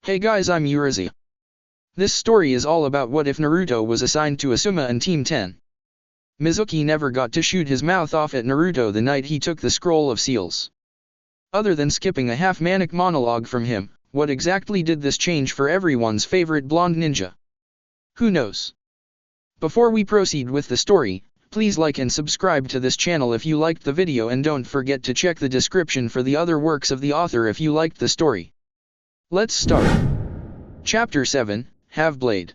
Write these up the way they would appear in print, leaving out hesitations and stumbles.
Hey guys, I'm Urizi. This story is all about what if Naruto was assigned to Asuma and Team 10. Mizuki never got to shoot his mouth off at Naruto the night he took the Scroll of Seals. Other than skipping a half-manic monologue from him, what exactly did this change for everyone's favorite blonde ninja? Who knows? Before we proceed with the story, please like and subscribe to this channel if you liked the video, and don't forget to check the description for the other works of the author if you liked the story. Let's start. Chapter 7, Have-Blade.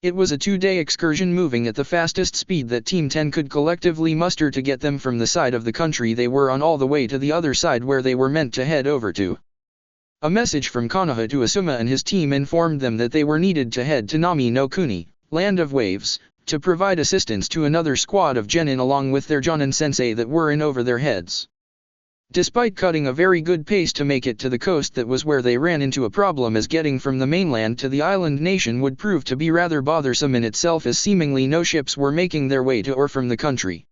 It was a 2-day excursion, moving at the fastest speed that Team 10 could collectively muster to get them from the side of the country they were on all the way to the other side where they were meant to head over to. A message from Konoha to Asuma and his team informed them that they were needed to head to Nami no Kuni, Land of Waves, to provide assistance to another squad of genin along with their Jonin sensei that were in over their heads. Despite cutting a very good pace to make it to the coast, that was where they ran into a problem, as getting from the mainland to the island nation would prove to be rather bothersome in itself, as seemingly no ships were making their way to or from the country.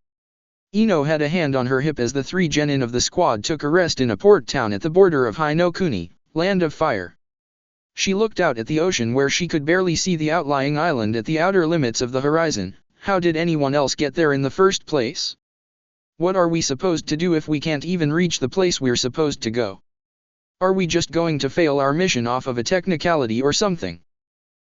Ino had a hand on her hip as the 3 genin of the squad took a rest in a port town at the border of Hino Kuni, Land of Fire. She looked out at the ocean where she could barely see the outlying island at the outer limits of the horizon. How did anyone else get there in the first place? What are we supposed to do if we can't even reach the place we're supposed to go? Are we just going to fail our mission off of a technicality or something?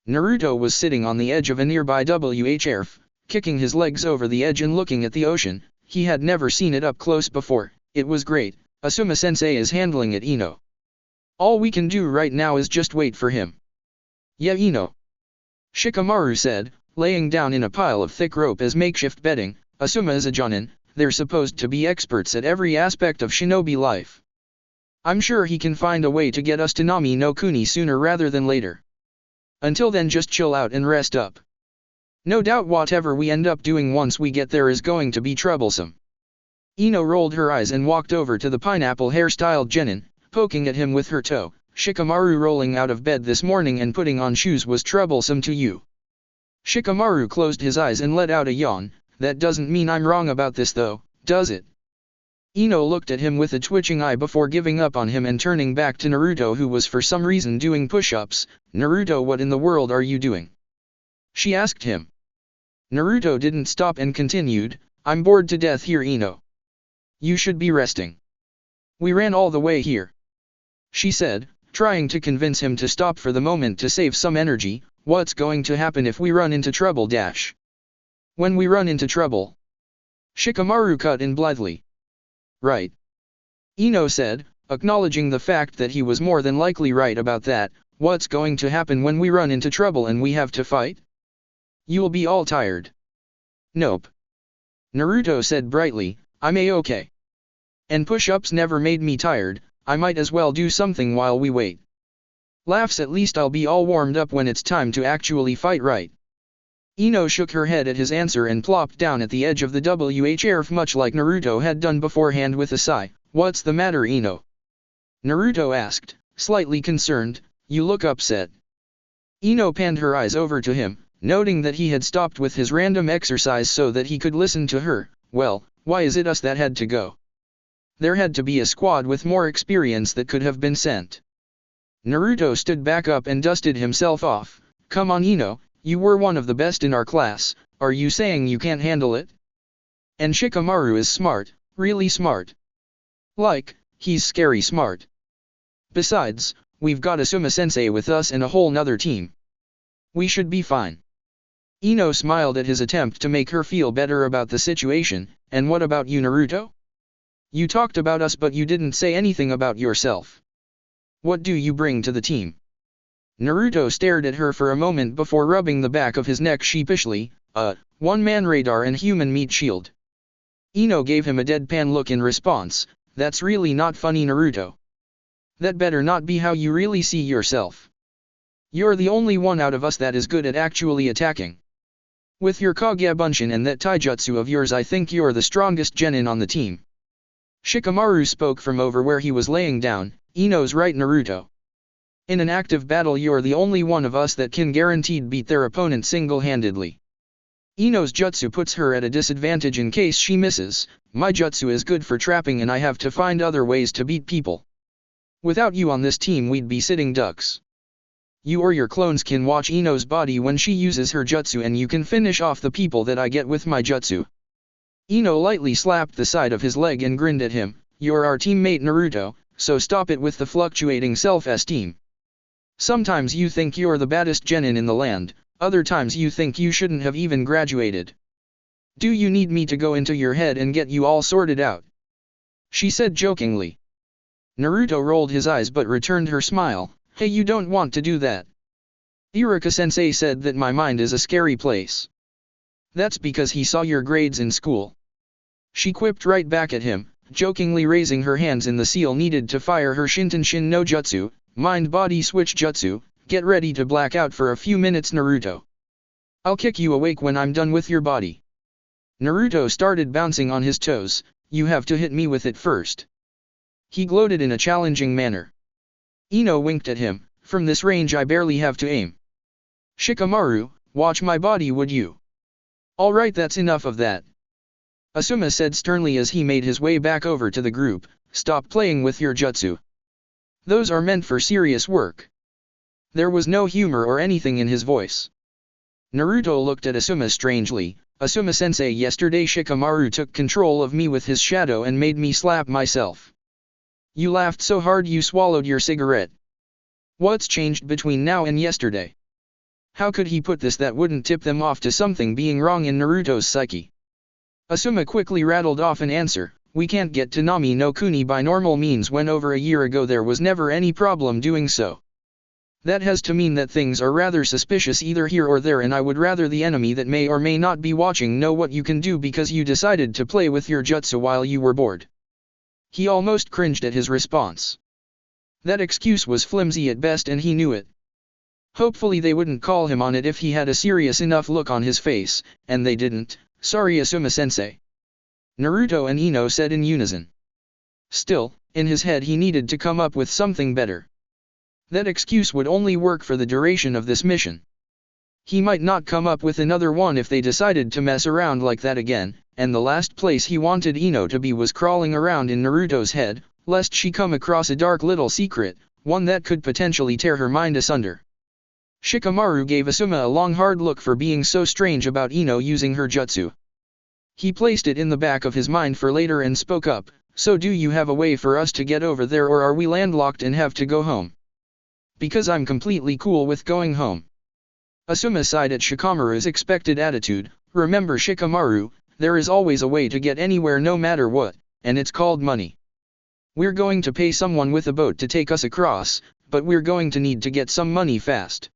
Naruto was sitting on the edge of a nearby WHRF, kicking his legs over the edge and looking at the ocean. He had never seen it up close before. It was great. Asuma sensei is handling it, Ino. All we can do right now is just wait for him. Yeah, Ino. Shikamaru said, laying down in a pile of thick rope as makeshift bedding. Asuma is a jonin. They're supposed to be experts at every aspect of shinobi life. I'm sure he can find a way to get us to Nami no Kuni sooner rather than later. Until then, just chill out and rest up. No doubt whatever we end up doing once we get there is going to be troublesome. Ino rolled her eyes and walked over to the pineapple hairstyled genin, poking at him with her toe. Shikamaru, rolling out of bed this morning and putting on shoes was troublesome to you? Shikamaru closed his eyes and let out a yawn. That doesn't mean I'm wrong about this though, does it? Ino looked at him with a twitching eye before giving up on him and turning back to Naruto, who was for some reason doing push-ups. Naruto, what in the world are you doing? She asked him. Naruto didn't stop and continued, I'm bored to death here, Ino. You should be resting. We ran all the way here. She said, trying to convince him to stop for the moment to save some energy. What's going to happen if we run into trouble? When we run into trouble? Shikamaru cut in blithely. Right. Ino said, acknowledging the fact that he was more than likely right about that. What's going to happen when we run into trouble and we have to fight? You'll be all tired. Nope. Naruto said brightly, I'm a-okay. And push-ups never made me tired. I might as well do something while we wait. Laughs, at least I'll be all warmed up when it's time to actually fight, right? Ino shook her head at his answer and plopped down at the edge of the WHRF much like Naruto had done beforehand with a sigh. What's the matter, Ino? Naruto asked, slightly concerned. You look upset. Ino panned her eyes over to him, noting that he had stopped with his random exercise so that he could listen to her. Well, why is it us that had to go? There had to be a squad with more experience that could have been sent. Naruto stood back up and dusted himself off. Come on, Ino, you were one of the best in our class. Are you saying you can't handle it? And Shikamaru is smart, really smart. Like, he's scary smart. Besides, we've got Asuma sensei with us and a whole nother team. We should be fine. Ino smiled at his attempt to make her feel better about the situation. And what about you, Naruto? You talked about us but you didn't say anything about yourself. What do you bring to the team? Naruto stared at her for a moment before rubbing the back of his neck sheepishly. One-man radar and human meat shield. Ino gave him a deadpan look in response. That's really not funny, Naruto. That better not be how you really see yourself. You're the only one out of us that is good at actually attacking. With your Kage Bunshin and that taijutsu of yours, I think you're the strongest genin on the team. Shikamaru spoke from over where he was laying down. Ino's right, Naruto. In an active battle you're the only one of us that can guaranteed beat their opponent single-handedly. Ino's jutsu puts her at a disadvantage in case she misses. My jutsu is good for trapping and I have to find other ways to beat people. Without you on this team we'd be sitting ducks. You or your clones can watch Ino's body when she uses her jutsu and you can finish off the people that I get with my jutsu. Ino lightly slapped the side of his leg and grinned at him. You're our teammate Naruto, so stop it with the fluctuating self-esteem. Sometimes you think you're the baddest genin in the land, other times you think you shouldn't have even graduated. Do you need me to go into your head and get you all sorted out? She said jokingly. Naruto rolled his eyes but returned her smile. Hey, you don't want to do that. Iruka-sensei said that my mind is a scary place. That's because he saw your grades in school. She quipped right back at him, jokingly raising her hands in the seal needed to fire her Shintenshin no Jutsu, mind-body switch jutsu. Get ready to black out for a few minutes, Naruto. I'll kick you awake when I'm done with your body. Naruto started bouncing on his toes. You have to hit me with it first. He gloated in a challenging manner. Ino winked at him. From this range I barely have to aim. Shikamaru, watch my body, would you? Alright, that's enough of that. Asuma said sternly as he made his way back over to the group. Stop playing with your jutsu. Those are meant for serious work. There was no humor or anything in his voice. Naruto looked at Asuma strangely. Asuma-sensei, yesterday Shikamaru took control of me with his shadow and made me slap myself. You laughed so hard you swallowed your cigarette. What's changed between now and yesterday? How could he put this that wouldn't tip them off to something being wrong in Naruto's psyche? Asuma quickly rattled off an answer. We can't get to Nami no Kuni by normal means when over a year ago there was never any problem doing so. That has to mean that things are rather suspicious either here or there, and I would rather the enemy that may or may not be watching know what you can do because you decided to play with your jutsu while you were bored. He almost cringed at his response. That excuse was flimsy at best and he knew it. Hopefully they wouldn't call him on it if he had a serious enough look on his face, and they didn't. Sorry, Asuma-sensei. Naruto and Ino said in unison. Still, in his head he needed to come up with something better. That excuse would only work for the duration of this mission. He might not come up with another one if they decided to mess around like that again, and the last place he wanted Ino to be was crawling around in Naruto's head, lest she come across a dark little secret, one that could potentially tear her mind asunder. Shikamaru gave Asuma a long hard look for being so strange about Ino using her jutsu. He placed it in the back of his mind for later and spoke up. So do you have a way for us to get over there, or are we landlocked and have to go home? Because I'm completely cool with going home. Asuma sighed at Shikamaru's expected attitude. Remember, Shikamaru, there is always a way to get anywhere no matter what, and it's called money. We're going to pay someone with a boat to take us across, but we're going to need to get some money fast.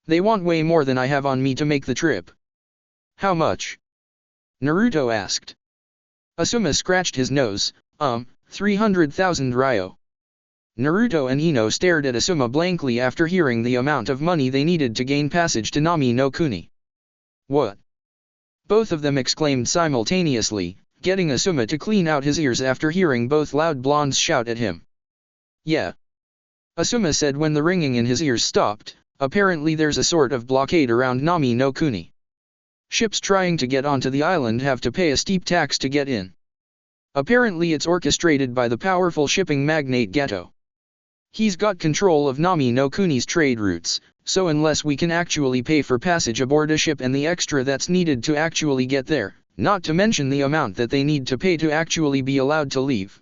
They want way more than I have on me to make the trip. How much? Naruto asked. Asuma scratched his nose. 300,000 ryo. Naruto and Ino stared at Asuma blankly after hearing the amount of money they needed to gain passage to Nami no Kuni. What? Both of them exclaimed simultaneously, getting Asuma to clean out his ears after hearing both loud blondes shout at him. Yeah. Asuma said when the ringing in his ears stopped. Apparently there's a sort of blockade around Nami no Kuni. Ships trying to get onto the island have to pay a steep tax to get in. Apparently it's orchestrated by the powerful shipping magnate Gato. He's got control of Nami no Kuni's trade routes, so unless we can actually pay for passage aboard a ship and the extra that's needed to actually get there, not to mention the amount that they need to pay to actually be allowed to leave.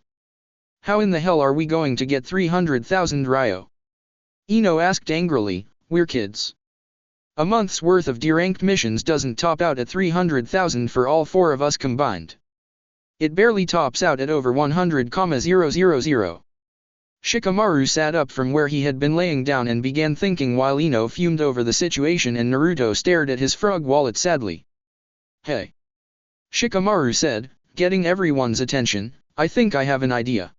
How in the hell are we going to get 300,000 ryo? Ino asked angrily. We're kids. A month's worth of deranked missions doesn't top out at 300,000 for all four of us combined. It barely tops out at over 100,000. Shikamaru sat up from where he had been laying down and began thinking while Ino fumed over the situation and Naruto stared at his frog wallet sadly. Hey. Shikamaru said, getting everyone's attention, I think I have an idea.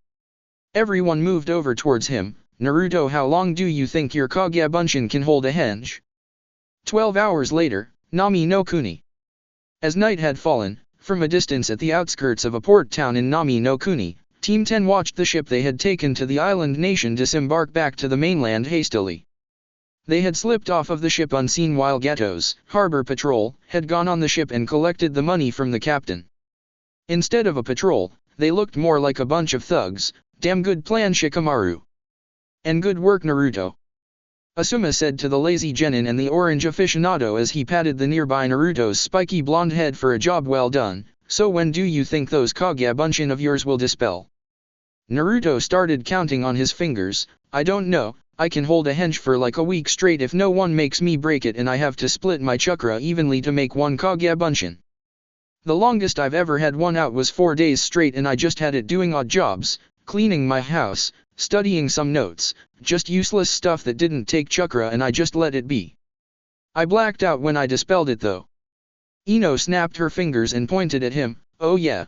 Everyone moved over towards him. Naruto, how long do you think your Kage Bunshin can hold a henge? 12 hours later, Nami no Kuni. As night had fallen, from a distance at the outskirts of a port town in Nami no Kuni, Team 10 watched the ship they had taken to the island nation disembark back to the mainland hastily. They had slipped off of the ship unseen while Gato's harbor patrol had gone on the ship and collected the money from the captain. Instead of a patrol, they looked more like a bunch of thugs. Damn good plan, Shikamaru. And good work, Naruto. Asuma said to the lazy genin and the orange aficionado as he patted the nearby Naruto's spiky blonde head for a job well done. So when do you think those Kage-bunshin of yours will dispel? Naruto started counting on his fingers. I don't know, I can hold a hench for like a week straight if no one makes me break it and I have to split my chakra evenly to make one Kage-bunshin. The longest I've ever had one out was 4 days straight and I just had it doing odd jobs, cleaning my house, studying some notes, just useless stuff that didn't take chakra and I just let it be. I blacked out when I dispelled it though. Ino snapped her fingers and pointed at him. Oh yeah.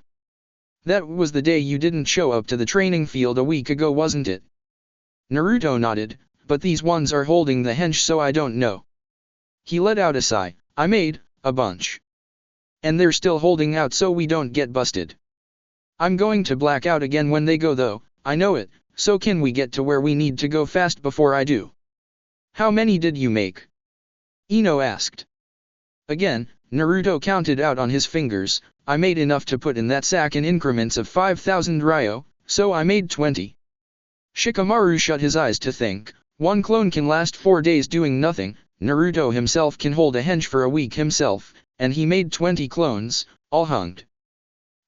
That was the day you didn't show up to the training field a week ago, wasn't it? Naruto nodded, but these ones are holding the hench so I don't know. He let out a sigh. I made a bunch. And they're still holding out so we don't get busted. I'm going to black out again when they go though, I know it, so can we get to where we need to go fast before I do? How many did you make? Ino asked. Again, Naruto counted out on his fingers. I made enough to put in that sack in increments of 5,000 ryo, so I made 20. Shikamaru shut his eyes to think. One clone can last 4 days doing nothing. Naruto himself can hold a hench for a week himself, and he made 20 clones, all hunged.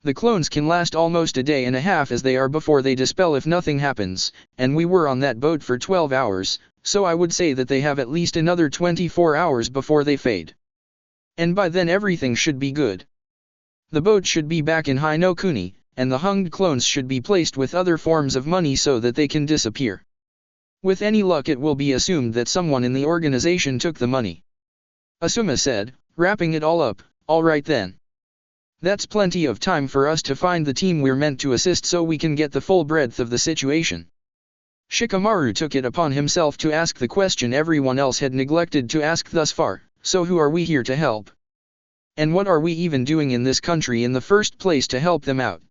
The clones can last almost a day and a half as they are before they dispel if nothing happens, and we were on that boat for 12 hours, so I would say that they have at least another 24 hours before they fade. And by then everything should be good. The boat should be back in Hinokuni, and the hunged clones should be placed with other forms of money so that they can disappear. With any luck it will be assumed that someone in the organization took the money. Asuma said, wrapping it all up. All right then. That's plenty of time for us to find the team we're meant to assist so we can get the full breadth of the situation. Shikamaru took it upon himself to ask the question everyone else had neglected to ask thus far. So who are we here to help? And what are we even doing in this country in the first place to help them out?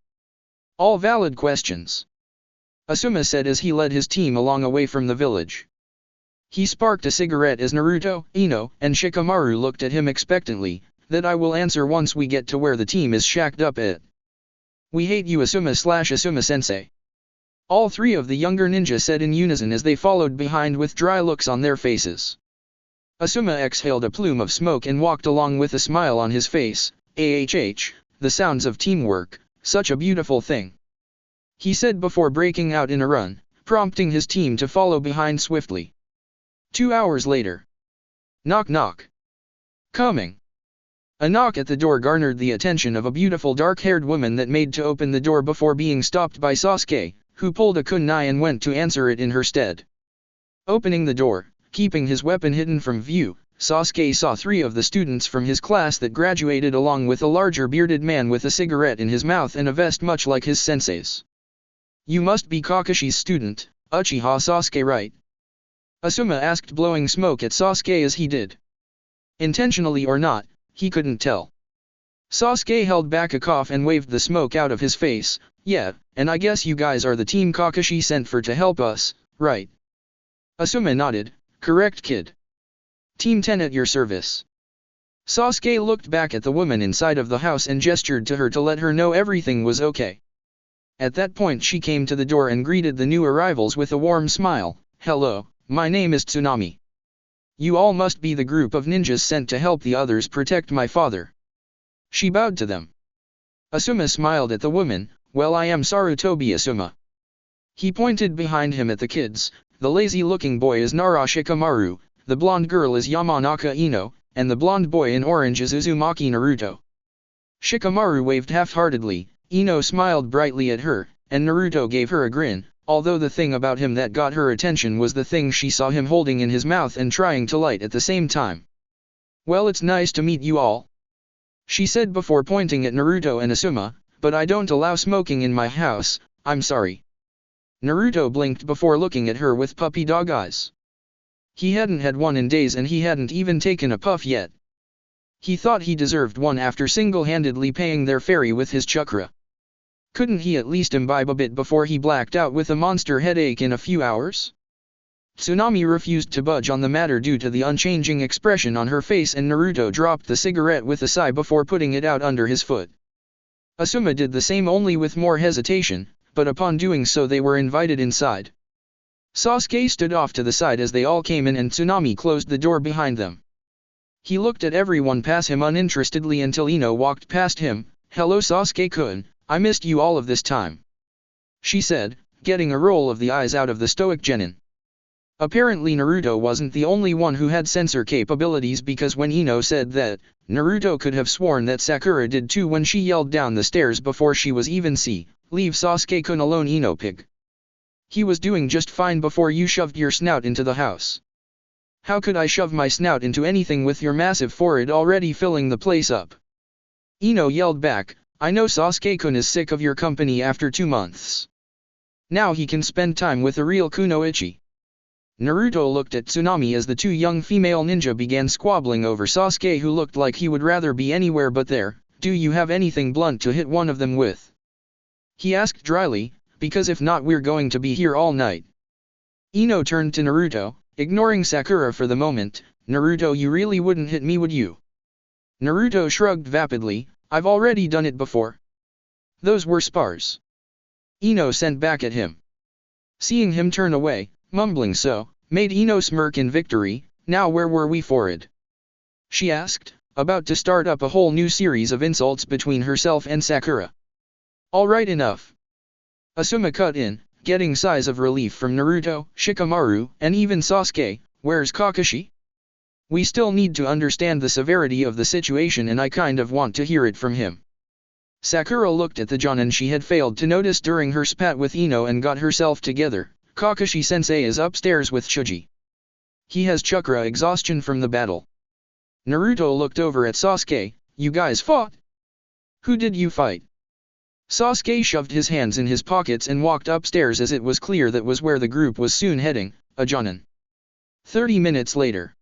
All valid questions. Asuma said as he led his team along away from the village. He sparked a cigarette as Naruto, Ino, and Shikamaru looked at him expectantly. That I will answer once we get to where the team is shacked up at. We hate you Asuma-Asuma-sensei. All three of the younger ninja said in unison as they followed behind with dry looks on their faces. Asuma exhaled a plume of smoke and walked along with a smile on his face. The sounds of teamwork, such a beautiful thing. He said before breaking out in a run, prompting his team to follow behind swiftly. 2 hours later. Knock knock. Coming. A knock at the door garnered the attention of a beautiful dark-haired woman that made to open the door before being stopped by Sasuke, who pulled a kunai and went to answer it in her stead. Opening the door, keeping his weapon hidden from view, Sasuke saw 3 of the students from his class that graduated along with a larger bearded man with a cigarette in his mouth and a vest much like his sensei's. You must be Kakashi's student, Uchiha Sasuke, right? Asuma asked, blowing smoke at Sasuke as he did. Intentionally or not, he couldn't tell. Sasuke held back a cough and waved the smoke out of his face. Yeah, and I guess you guys are the team Kakashi sent for to help us, right? Asuma nodded. Correct, kid. Team 10 at your service. Sasuke looked back at the woman inside of the house and gestured to her to let her know everything was okay. At that point she came to the door and greeted the new arrivals with a warm smile. Hello, my name is Tsunami. You all must be the group of ninjas sent to help the others protect my father. She bowed to them. Asuma smiled at the woman. Well, I am Sarutobi Asuma. He pointed behind him at the kids. The lazy-looking boy is Nara Shikamaru, the blonde girl is Yamanaka Ino, and the blonde boy in orange is Uzumaki Naruto. Shikamaru waved half-heartedly. Ino smiled brightly at her, and Naruto gave her a grin. Although the thing about him that got her attention was the thing she saw him holding in his mouth and trying to light at the same time. Well, it's nice to meet you all, she said before pointing at Naruto and Asuma, but I don't allow smoking in my house, I'm sorry. Naruto blinked before looking at her with puppy dog eyes. He hadn't had one in days and he hadn't even taken a puff yet. He thought he deserved one after single-handedly paying their ferry with his chakra. Couldn't he at least imbibe a bit before he blacked out with a monster headache in a few hours? Tsunami refused to budge on the matter due to the unchanging expression on her face, and Naruto dropped the cigarette with a sigh before putting it out under his foot. Asuma did the same, only with more hesitation, but upon doing so they were invited inside. Sasuke stood off to the side as they all came in and Tsunami closed the door behind them. He looked at everyone pass him uninterestedly until Ino walked past him. "Hello Sasuke-kun, I missed you all of this time," she said, getting a roll of the eyes out of the stoic genin. Apparently Naruto wasn't the only one who had sensor capabilities, because when Ino said that, Naruto could have sworn that Sakura did too when she yelled down the stairs before she was even "Leave Sasuke-kun alone, Ino pig. He was doing just fine before you shoved your snout into the house." "How could I shove my snout into anything with your massive forehead already filling the place up?" Ino yelled back, "I know Sasuke-kun is sick of your company after 2 months. Now he can spend time with a real kunoichi." Naruto looked at Tsunami as the two young female ninja began squabbling over Sasuke, who looked like he would rather be anywhere but there. "Do you have anything blunt to hit one of them with?" he asked dryly, "because if not we're going to be here all night." Ino turned to Naruto, ignoring Sakura for the moment. "Naruto, you really wouldn't hit me, would you?" Naruto shrugged vapidly, "I've already done it before. Those were spars." Ino sent back at him. Seeing him turn away, mumbling so, made Ino smirk in victory. "Now where were we for it?" she asked, about to start up a whole new series of insults between herself and Sakura. "Alright, enough." Asuma cut in, getting sighs of relief from Naruto, Shikamaru, and even Sasuke. "Where's Kakashi? We still need to understand the severity of the situation and I kind of want to hear it from him." Sakura looked at the Jonin she had failed to notice during her spat with Ino and got herself together. "Kakashi-sensei is upstairs with Chuji. He has chakra exhaustion from the battle." Naruto looked over at Sasuke. "You guys fought? Who did you fight?" Sasuke shoved his hands in his pockets and walked upstairs, as it was clear that was where the group was soon heading, a Jonin. 30 minutes later.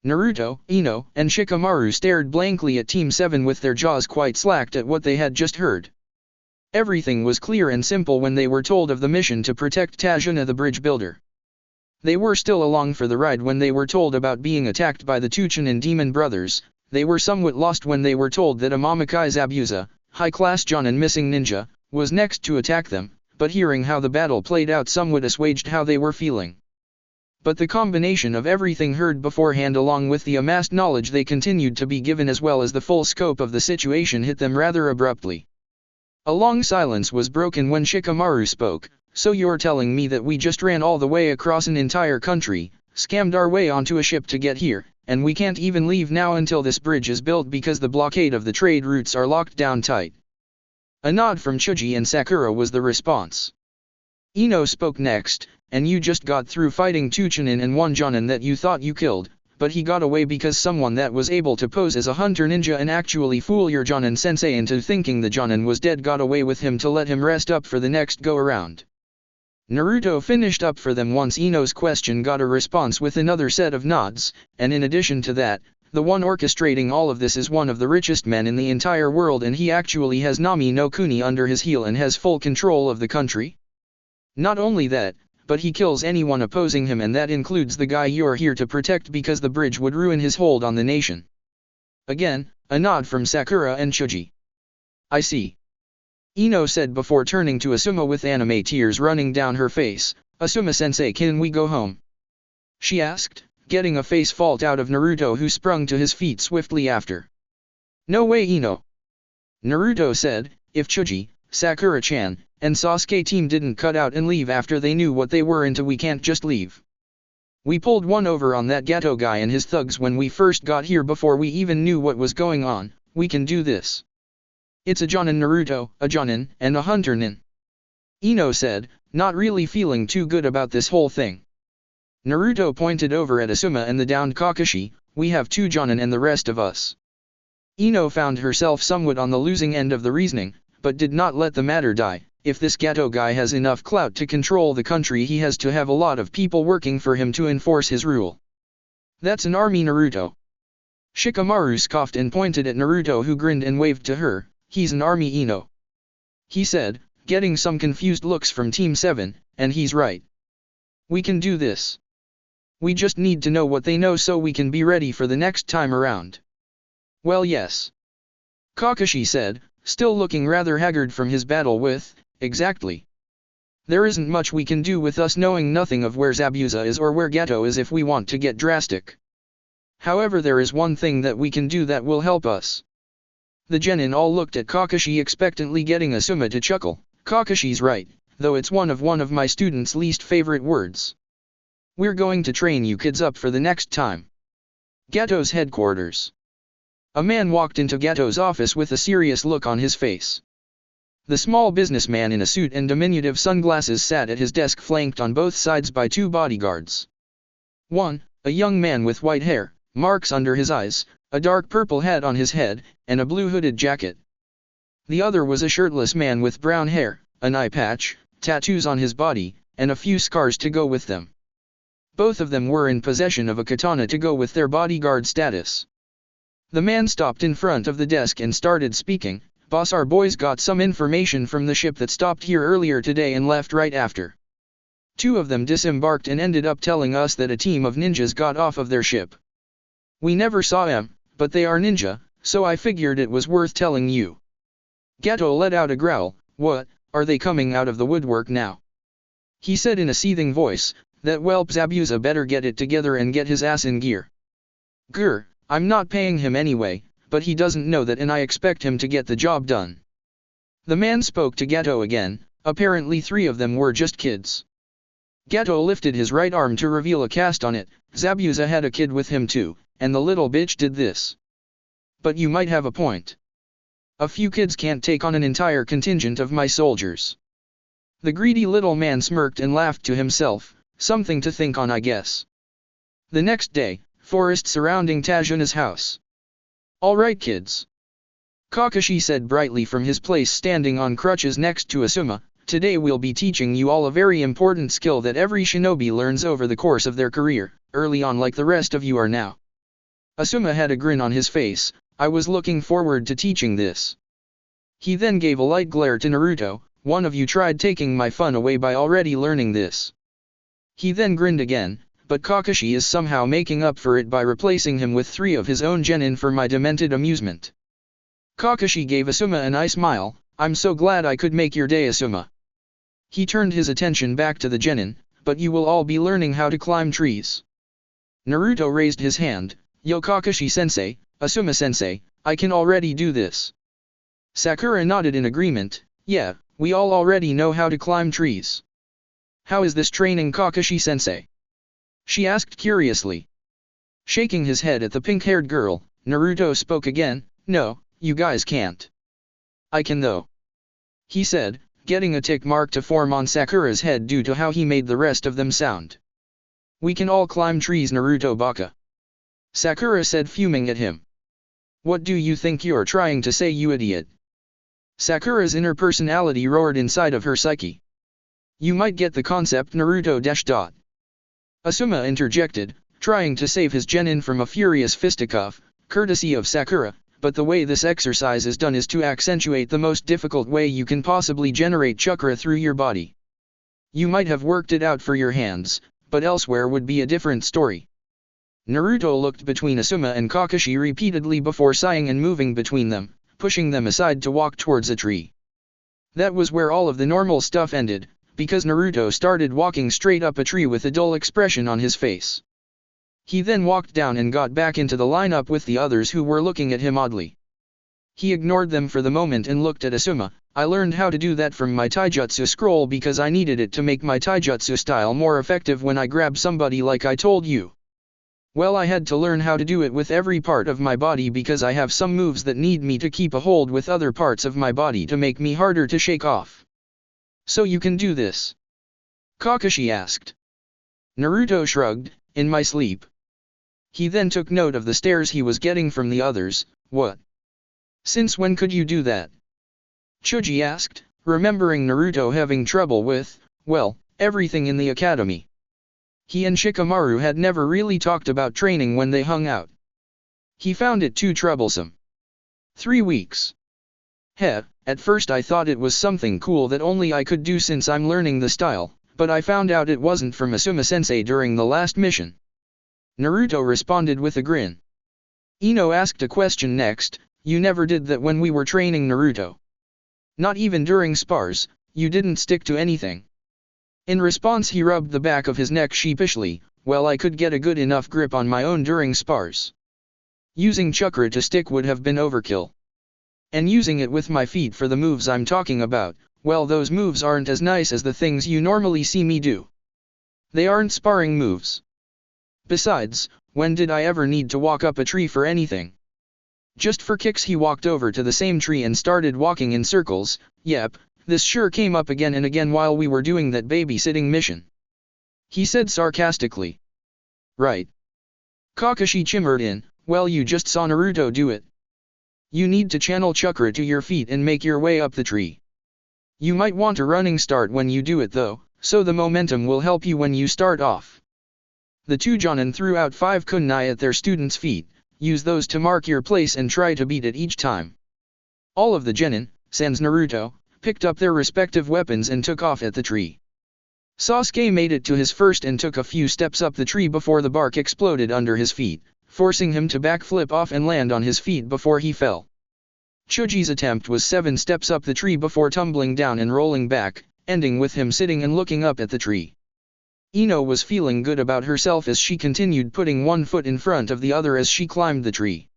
Naruto, Ino, and Shikamaru stared blankly at Team 7 with their jaws quite slacked at what they had just heard. Everything was clear and simple when they were told of the mission to protect Tajuna the bridge builder. They were still along for the ride when they were told about being attacked by the Chunin demon brothers. They were somewhat lost when they were told that Amamakai Zabuza, high-class Jonin missing ninja, was next to attack them, but hearing how the battle played out somewhat assuaged how they were feeling. But the combination of everything heard beforehand along with the amassed knowledge they continued to be given as well as the full scope of the situation hit them rather abruptly. A long silence was broken when Shikamaru spoke. "So you're telling me that we just ran all the way across an entire country, scammed our way onto a ship to get here, and we can't even leave now until this bridge is built because the blockade of the trade routes are locked down tight?" A nod from Chuji and Sakura was the response. Ino spoke next. "And you just got through fighting 2 Chunin and 1 Jonin that you thought you killed, but he got away because someone that was able to pose as a hunter ninja and actually fool your Jonin sensei into thinking the Jonin was dead got away with him to let him rest up for the next go-around." Naruto finished up for them once Ino's question got a response with another set of nods, and in addition to that, the one orchestrating all of this is one of the richest men in the entire world, and he actually has Nami no Kuni under his heel and has full control of the country. Not only that, but he kills anyone opposing him, and that includes the guy you're here to protect because the bridge would ruin his hold on the nation. Again, a nod from Sakura and Chuji. "I see," Ino said before turning to Asuma with anime tears running down her face. "Asuma-sensei, can we go home?" she asked, getting a face fault out of Naruto, who sprung to his feet swiftly after. "No way, Ino," Naruto said. "If Chuji, Sakura-chan, and Sasuke team didn't cut out and leave after they knew what they were into, we can't just leave. We pulled one over on that Gato guy and his thugs when we first got here before we even knew what was going on. We can do this. It's a Jonin, Naruto, a Jonin, and a hunter nin," Ino said, not really feeling too good about this whole thing. Naruto pointed over at Asuma and the downed Kakashi. "We have 2 Jonin and the rest of us." Ino found herself somewhat on the losing end of the reasoning, but did not let the matter die. If this Gato guy has enough clout to control the country, he has to have a lot of people working for him to enforce his rule. "That's an army, Naruto." Shikamaru scoffed and pointed at Naruto, who grinned and waved to her. "He's an army, Ino," he said, getting some confused looks from Team 7, "and he's right. We can do this. We just need to know what they know so we can be ready for the next time around." "Well, yes," Kakashi said, still looking rather haggard from his battle with, "exactly. There isn't much we can do with us knowing nothing of where Zabuza is or where Gato is if we want to get drastic. However, there is one thing that we can do that will help us. The genin all looked at Kakashi expectantly, getting Asuma to chuckle. Kakashi's right, though it's one of my students' least favorite words. We're going to train you kids up for the next time. Gato's headquarters. A man walked into Gato's office with a serious look on his face. The small businessman in a suit and diminutive sunglasses sat at his desk, flanked on both sides by two bodyguards. One, a young man with white hair, marks under his eyes, a dark purple hat on his head, and a blue hooded jacket. The other was a shirtless man with brown hair, an eye patch, tattoos on his body, and a few scars to go with them. Both of them were in possession of a katana to go with their bodyguard status. The man stopped in front of the desk and started speaking. Boss, our boys got some information from the ship that stopped here earlier today and left right after. Two of them disembarked and ended up telling us that a team of ninjas got off of their ship. We never saw them, but they are ninja, so I figured it was worth telling you. Gato let out a growl. What, are they coming out of the woodwork now? He said in a seething voice, that whelp Zabuza better get it together and get his ass in gear. Grr, I'm not paying him anyway, but he doesn't know that and I expect him to get the job done. The man spoke to Gato again. Apparently 3 of them were just kids. Gato lifted his right arm to reveal a cast on it. Zabuza had a kid with him too, and the little bitch did this. But you might have a point. A few kids can't take on an entire contingent of my soldiers. The greedy little man smirked and laughed to himself. Something to think on, I guess. The next day, forest surrounding Tajuna's house. All right, kids. Kakashi said brightly from his place standing on crutches next to Asuma. Today we'll be teaching you all a very important skill that every shinobi learns over the course of their career, early on like the rest of you are now. Asuma had a grin on his face. I was looking forward to teaching this. He then gave a light glare to Naruto. One of you tried taking my fun away by already learning this. He then grinned again, but Kakashi is somehow making up for it by replacing him with 3 of his own genin for my demented amusement. Kakashi gave Asuma a nice smile. I'm so glad I could make your day, Asuma. He turned his attention back to the genin. But you will all be learning how to climb trees. Naruto raised his hand. Yo, Kakashi-sensei, Asuma-sensei, I can already do this. Sakura nodded in agreement. Yeah, we all already know how to climb trees. How is this training, Kakashi-sensei? She asked curiously. Shaking his head at the pink-haired girl, Naruto spoke again. No, you guys can't. I can though. He said, getting a tick mark to form on Sakura's head due to how he made the rest of them sound. We can all climb trees, Naruto baka. Sakura said, fuming at him. What do you think you're trying to say, you idiot? Sakura's inner personality roared inside of her psyche. You might get the concept, Naruto --. Asuma interjected, trying to save his genin from a furious fisticuff, courtesy of Sakura, but the way this exercise is done is to accentuate the most difficult way you can possibly generate chakra through your body. You might have worked it out for your hands, but elsewhere would be a different story. Naruto looked between Asuma and Kakashi repeatedly before sighing and moving between them, pushing them aside to walk towards a tree. That was where all of the normal stuff ended, because Naruto started walking straight up a tree with a dull expression on his face. He then walked down and got back into the lineup with the others who were looking at him oddly. He ignored them for the moment and looked at Asuma. I learned how to do that from my taijutsu scroll because I needed it to make my taijutsu style more effective when I grab somebody like I told you. Well, I had to learn how to do it with every part of my body because I have some moves that need me to keep a hold with other parts of my body to make me harder to shake off. So you can do this? Kakashi asked. Naruto shrugged, in my sleep. He then took note of the stares he was getting from the others. What? Since when could you do that? Choji asked, remembering Naruto having trouble with, well, everything in the academy. He and Shikamaru had never really talked about training when they hung out. He found it too troublesome. 3 weeks. Heh, at first I thought it was something cool that only I could do since I'm learning the style, but I found out it wasn't from Asuma-sensei during the last mission. Naruto responded with a grin. Ino asked a question next. You never did that when we were training, Naruto. Not even during spars, you didn't stick to anything. In response he rubbed the back of his neck sheepishly. Well, I could get a good enough grip on my own during spars. Using chakra to stick would have been overkill. And using it with my feet for the moves I'm talking about, well, those moves aren't as nice as the things you normally see me do. They aren't sparring moves. Besides, when did I ever need to walk up a tree for anything? Just for kicks. He walked over to the same tree and started walking in circles. Yep, this sure came up again and again while we were doing that babysitting mission, he said sarcastically. Right. Kakashi chimed in, well, you just saw Naruto do it. You need to channel chakra to your feet and make your way up the tree. You might want a running start when you do it though, so the momentum will help you when you start off. The two Jonin threw out 5 kunai at their students' feet. Use those to mark your place and try to beat it each time. All of the genin, sans Naruto, picked up their respective weapons and took off at the tree. Sasuke made it to his first and took a few steps up the tree before the bark exploded under his feet, forcing him to backflip off and land on his feet before he fell. Choji's attempt was 7 steps up the tree before tumbling down and rolling back, ending with him sitting and looking up at the tree. Ino was feeling good about herself as she continued putting one foot in front of the other as she climbed the tree.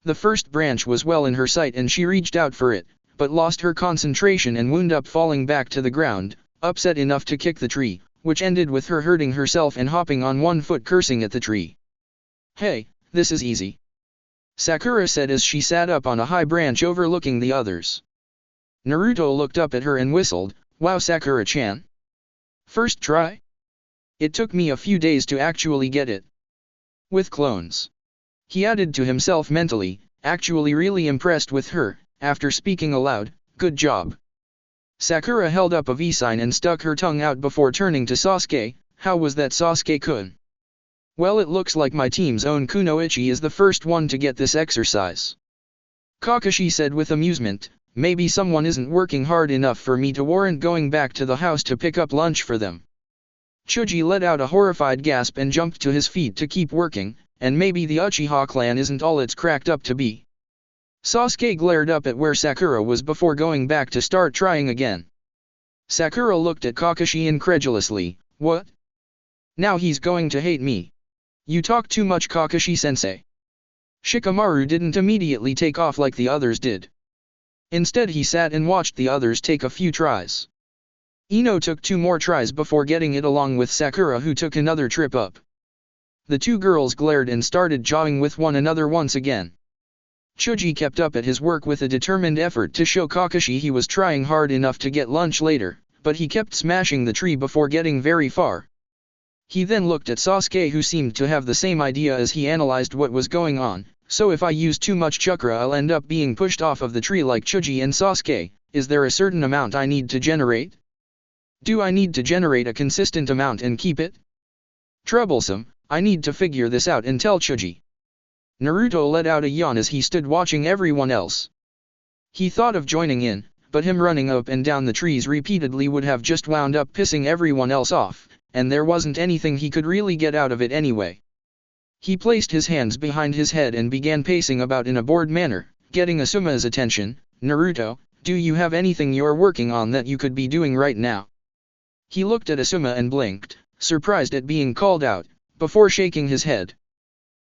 The first branch was well in her sight and she reached out for it, but lost her concentration and wound up falling back to the ground, upset enough to kick the tree, which ended with her hurting herself and hopping on one foot cursing at the tree. Hey, this is easy, Sakura said as she sat up on a high branch overlooking the others. Naruto looked up at her and whistled, wow, Sakura-chan. First try? It took me a few days to actually get it. With clones. He added to himself mentally, actually really impressed with her, after speaking aloud, good job. Sakura held up a V sign and stuck her tongue out before turning to Sasuke. How was that, Sasuke-kun? Well, it looks like my team's own Kunoichi is the first one to get this exercise, Kakashi said with amusement. Maybe someone isn't working hard enough for me to warrant going back to the house to pick up lunch for them. Choji let out a horrified gasp and jumped to his feet to keep working, and maybe the Uchiha clan isn't all it's cracked up to be. Sasuke glared up at where Sakura was before going back to start trying again. Sakura looked at Kakashi incredulously. What? Now he's going to hate me. You talk too much, Kakashi-sensei. Shikamaru didn't immediately take off like the others did. Instead he sat and watched the others take a few tries. Ino took 2 more tries before getting it along with Sakura, who took another trip up. The 2 girls glared and started jawing with one another once again. Choji kept up at his work with a determined effort to show Kakashi he was trying hard enough to get lunch later, but he kept smashing the tree before getting very far. He then looked at Sasuke, who seemed to have the same idea as he analyzed what was going on. So if I use too much chakra I'll end up being pushed off of the tree like Choji and Sasuke. Is there a certain amount I need to generate? Do I need to generate a consistent amount and keep it? Troublesome, I need to figure this out and tell Choji. Naruto let out a yawn as he stood watching everyone else. He thought of joining in, but him running up and down the trees repeatedly would have just wound up pissing everyone else off, and there wasn't anything he could really get out of it anyway. He placed his hands behind his head and began pacing about in a bored manner, getting Asuma's attention. Naruto, do you have anything you're working on that you could be doing right now? He looked at Asuma and blinked, surprised at being called out, before shaking his head.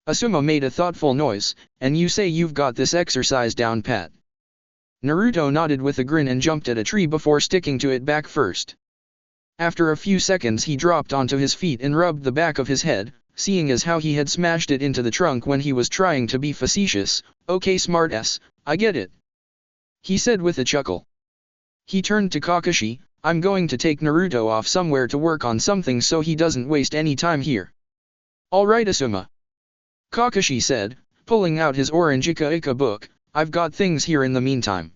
Asuma made a thoughtful noise, and you say you've got this exercise down pat? Naruto nodded with a grin and jumped at a tree before sticking to it back first. After a few seconds he dropped onto his feet and rubbed the back of his head, seeing as how he had smashed it into the trunk when he was trying to be facetious. Okay, smartass, I get it, he said with a chuckle. He turned to Kakashi. I'm going to take Naruto off somewhere to work on something so he doesn't waste any time here. Alright, Asuma, Kakashi said, pulling out his orange Ika-Ika book. I've got things here in the meantime.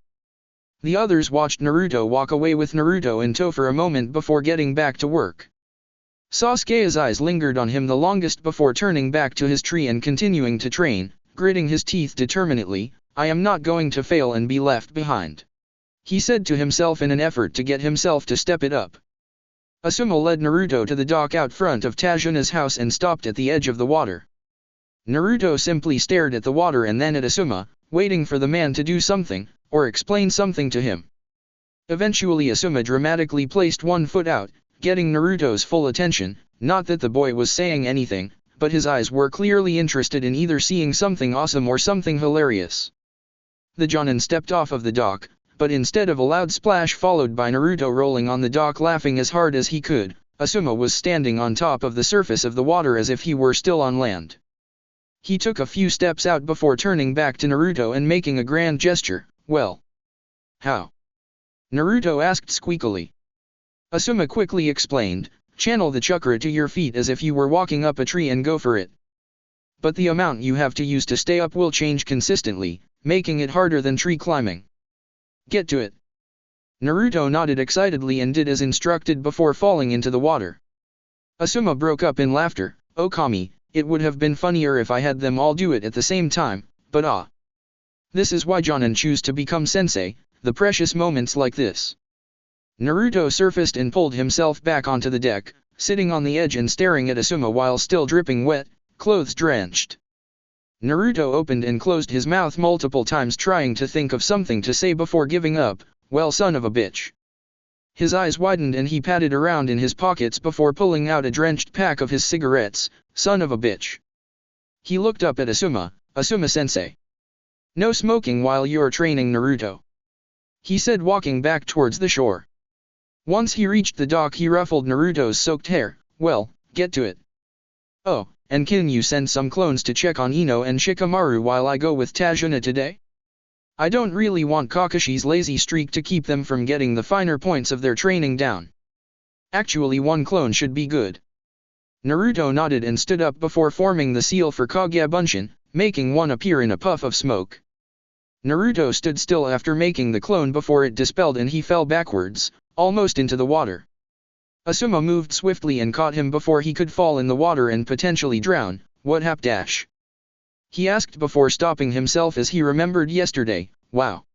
The others watched Naruto walk away with Naruto in tow for a moment before getting back to work. Sasuke's eyes lingered on him the longest before turning back to his tree and continuing to train, gritting his teeth determinedly. I am not going to fail and be left behind, he said to himself in an effort to get himself to step it up. Asuma led Naruto to the dock out front of Tajuna's house and stopped at the edge of the water. Naruto simply stared at the water and then at Asuma, waiting for the man to do something, or explain something to him. Eventually Asuma dramatically placed one foot out, getting Naruto's full attention. Not that the boy was saying anything, but his eyes were clearly interested in either seeing something awesome or something hilarious. The Jonin stepped off of the dock, but instead of a loud splash followed by Naruto rolling on the dock laughing as hard as he could, Asuma was standing on top of the surface of the water as if he were still on land. He took a few steps out before turning back to Naruto and making a grand gesture. Well, how? Naruto asked squeakily. Asuma quickly explained, channel the chakra to your feet as if you were walking up a tree and go for it. But the amount you have to use to stay up will change consistently, making it harder than tree climbing. Get to it. Naruto nodded excitedly and did as instructed before falling into the water. Asuma broke up in laughter. Oh Kami, it would have been funnier if I had them all do it at the same time, but ah. This is why Jonin choose to become sensei, the precious moments like this. Naruto surfaced and pulled himself back onto the deck, sitting on the edge and staring at Asuma while still dripping wet, clothes drenched. Naruto opened and closed his mouth multiple times trying to think of something to say before giving up. Well, son of a bitch. His eyes widened and he patted around in his pockets before pulling out a drenched pack of his cigarettes. Son of a bitch. He looked up at Asuma. Asuma-sensei. No smoking while you're training, Naruto. He said, walking back towards the shore. Once he reached the dock he ruffled Naruto's soaked hair. Well, get to it. Oh, and can you send some clones to check on Ino and Shikamaru while I go with Tajuna today? I don't really want Kakashi's lazy streak to keep them from getting the finer points of their training down. Actually, one clone should be good. Naruto nodded and stood up before forming the seal for Kagebunshin, making one appear in a puff of smoke. Naruto stood still after making the clone before it dispelled and he fell backwards, almost into the water. Asuma moved swiftly and caught him before he could fall in the water and potentially drown. What hap dash? He asked before stopping himself as he remembered yesterday. Wow.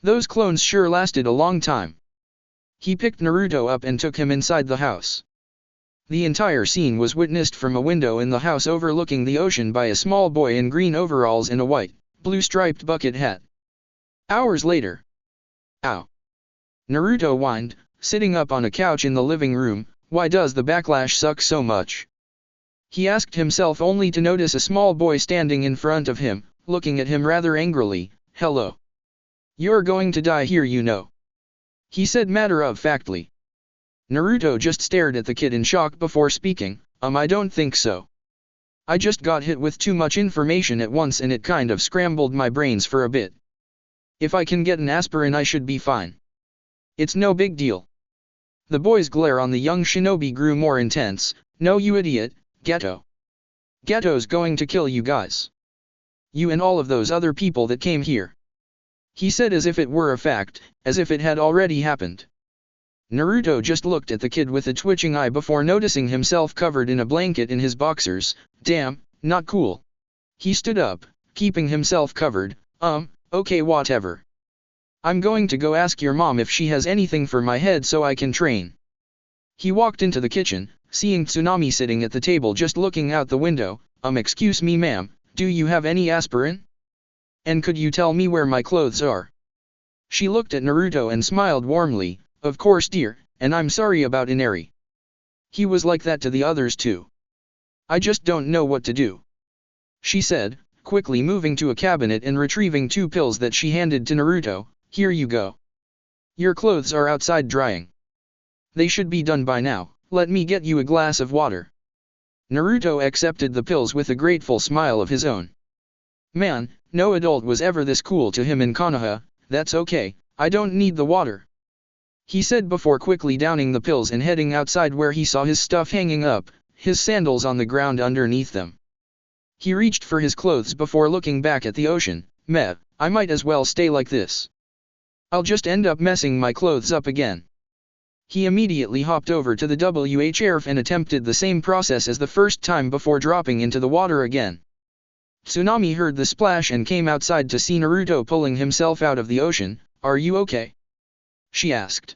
Those clones sure lasted a long time. He picked Naruto up and took him inside the house. The entire scene was witnessed from a window in the house overlooking the ocean by a small boy in green overalls and a white, blue-striped bucket hat. Hours later. Ow. Naruto whined, sitting up on a couch in the living room. Why does the backlash suck so much? He asked himself only to notice a small boy standing in front of him, looking at him rather angrily. Hello. You're going to die here, you know. He said matter-of-factly. Naruto just stared at the kid in shock before speaking. I don't think so. I just got hit with too much information at once and it kind of scrambled my brains for a bit. If I can get an aspirin I should be fine. It's no big deal. The boy's glare on the young shinobi grew more intense. No, you idiot, Gato. Gato's going to kill you guys. You and all of those other people that came here. He said as if it were a fact, as if it had already happened. Naruto just looked at the kid with a twitching eye before noticing himself covered in a blanket in his boxers. Damn, not cool. He stood up, keeping himself covered. Okay, whatever. I'm going to go ask your mom if she has anything for my head so I can train. He walked into the kitchen, seeing Tsunami sitting at the table just looking out the window. Excuse me ma'am, do you have any aspirin? And could you tell me where my clothes are? She looked at Naruto and smiled warmly. Of course dear, and I'm sorry about Inari. He was like that to the others too. I just don't know what to do. She said, quickly moving to a cabinet and retrieving 2 pills that she handed to Naruto. Here you go. Your clothes are outside drying. They should be done by now. Let me get you a glass of water. Naruto accepted the pills with a grateful smile of his own. Man, no adult was ever this cool to him in Konoha. That's okay, I don't need the water. He said before quickly downing the pills and heading outside where he saw his stuff hanging up, his sandals on the ground underneath them. He reached for his clothes before looking back at the ocean. Meh, I might as well stay like this. I'll just end up messing my clothes up again. He immediately hopped over to the WHRF and attempted the same process as the first time before dropping into the water again. Tsunami heard the splash and came outside to see Naruto pulling himself out of the ocean. Are you okay? She asked.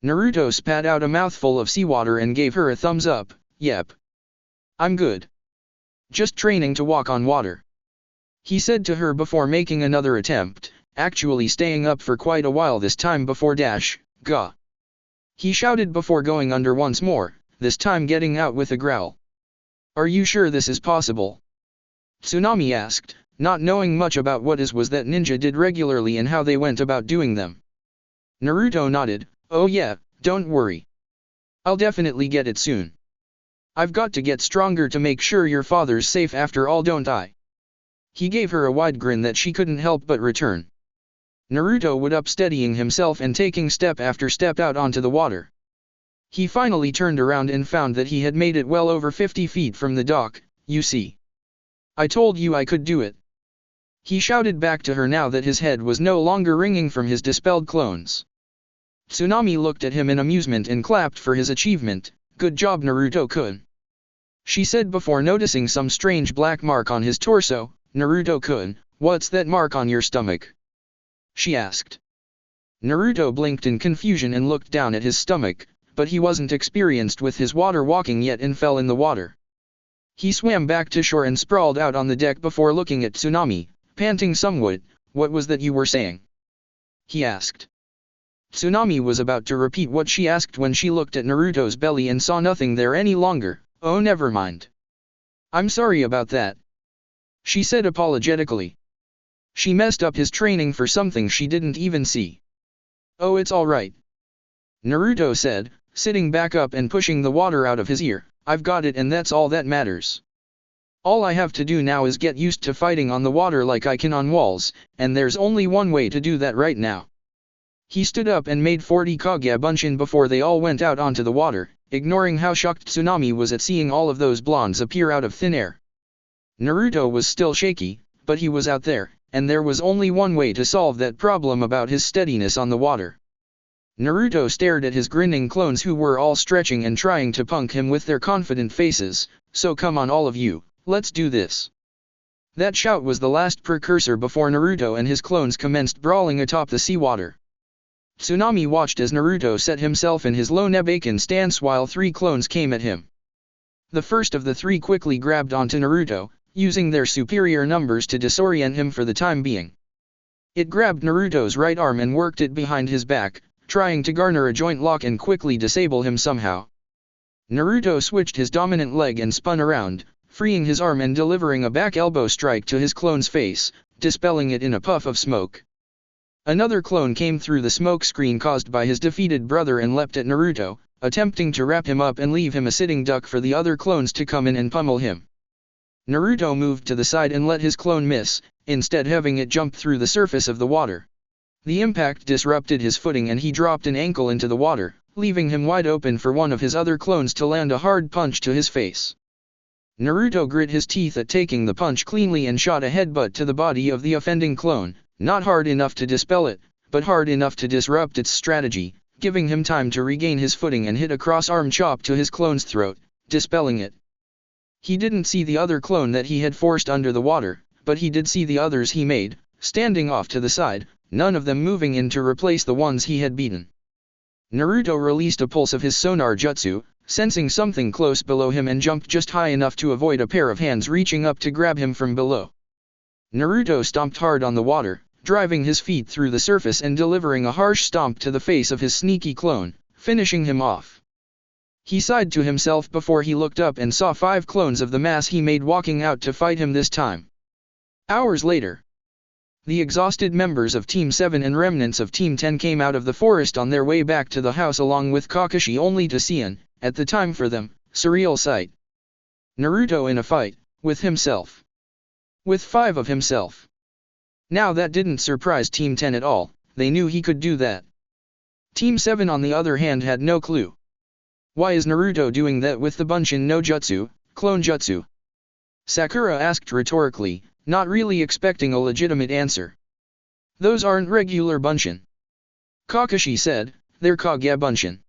Naruto spat out a mouthful of seawater and gave her a thumbs up. Yep. I'm good. Just training to walk on water. He said to her before making another attempt, actually staying up for quite a while this time before dash. Gah. He shouted before going under once more, this time getting out with a growl. Are you sure this is possible? Tsunami asked, not knowing much about what it was that ninja did regularly and how they went about doing them. Naruto nodded, oh yeah, don't worry. I'll definitely get it soon. I've got to get stronger to make sure your father's safe after all, don't I? He gave her a wide grin that she couldn't help but return. Naruto would up, steadying himself and taking step after step out onto the water. He finally turned around and found that he had made it well over 50 feet from the dock. You see. I told you I could do it. He shouted back to her now that his head was no longer ringing from his dispelled clones. Tsunami looked at him in amusement and clapped for his achievement. Good job, Naruto-kun. She said before noticing some strange black mark on his torso. Naruto-kun, what's that mark on your stomach? She asked. Naruto blinked in confusion and looked down at his stomach, but he wasn't experienced with his water walking yet and fell in the water. He swam back to shore and sprawled out on the deck before looking at Tsunami, panting somewhat. What was that you were saying? He asked. Tsunami was about to repeat what she asked when she looked at Naruto's belly and saw nothing there any longer. Oh, never mind. I'm sorry about that, she said apologetically. She messed up his training for something she didn't even see. Oh, it's all right, Naruto said, sitting back up and pushing the water out of his ear. I've got it and that's all that matters. All I have to do now is get used to fighting on the water like I can on walls, and there's only one way to do that right now. He stood up and made 40 Kage Bunshin before they all went out onto the water, ignoring how shocked Tsunami was at seeing all of those blondes appear out of thin air. Naruto was still shaky, but he was out there, and there was only one way to solve that problem about his steadiness on the water. Naruto stared at his grinning clones who were all stretching and trying to punk him with their confident faces. So come on all of you, let's do this. That shout was the last precursor before Naruto and his clones commenced brawling atop the seawater. Tsunami watched as Naruto set himself in his low Nebakan stance while 3 clones came at him. The first of the 3 quickly grabbed onto Naruto, using their superior numbers to disorient him for the time being. It grabbed Naruto's right arm and worked it behind his back, trying to garner a joint lock and quickly disable him somehow. Naruto switched his dominant leg and spun around, freeing his arm and delivering a back elbow strike to his clone's face, dispelling it in a puff of smoke. Another clone came through the smoke screen caused by his defeated brother and leapt at Naruto, attempting to wrap him up and leave him a sitting duck for the other clones to come in and pummel him. Naruto moved to the side and let his clone miss, instead having it jump through the surface of the water. The impact disrupted his footing and he dropped an ankle into the water, leaving him wide open for one of his other clones to land a hard punch to his face. Naruto grit his teeth at taking the punch cleanly and shot a headbutt to the body of the offending clone, not hard enough to dispel it, but hard enough to disrupt its strategy, giving him time to regain his footing and hit a cross-arm chop to his clone's throat, dispelling it. He didn't see the other clone that he had forced under the water, but he did see the others he made, standing off to the side, none of them moving in to replace the ones he had beaten. Naruto released a pulse of his sonar jutsu, sensing something close below him and jumped just high enough to avoid a pair of hands reaching up to grab him from below. Naruto stomped hard on the water, driving his feet through the surface and delivering a harsh stomp to the face of his sneaky clone, finishing him off. He sighed to himself before he looked up and saw 5 clones of the mass he made walking out to fight him this time. Hours later, the exhausted members of Team 7 and remnants of Team 10 came out of the forest on their way back to the house along with Kakashi, only to see an, at the time for them, surreal sight. Naruto in a fight, with himself. With 5 of himself. Now that didn't surprise Team 10 at all, they knew he could do that. Team 7 on the other hand had no clue. Why is Naruto doing that with the Bunshin no Jutsu, clone jutsu? Sakura asked rhetorically, not really expecting a legitimate answer. Those aren't regular Bunshin, Kakashi said, they're Kage Bunshin.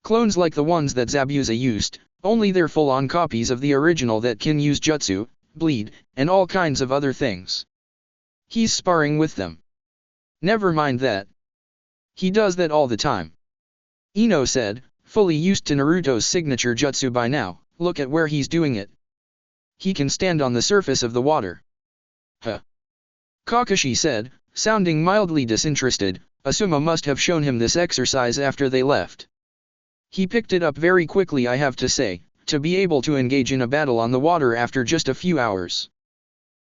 Clones like the ones that Zabuza used, only they're full-on copies of the original that can use jutsu, bleed, and all kinds of other things. He's sparring with them. Never mind that. He does that all the time. Ino said, fully used to Naruto's signature jutsu by now. Look at where he's doing it. He can stand on the surface of the water. Huh. Kakashi said, sounding mildly disinterested. Asuma must have shown him this exercise after they left. He picked it up very quickly, I have to say, to be able to engage in a battle on the water after just a few hours.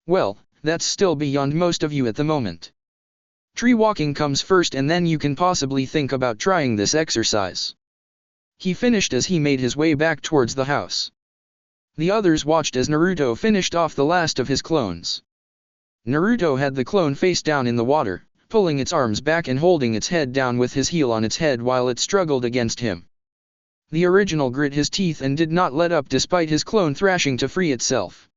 Well, that's still beyond most of you at the moment. Tree walking comes first and then you can possibly think about trying this exercise. He finished as he made his way back towards the house. The others watched as Naruto finished off the last of his clones. Naruto had the clone face down in the water, pulling its arms back and holding its head down with his heel on its head while it struggled against him. The original grit his teeth and did not let up despite his clone thrashing to free itself.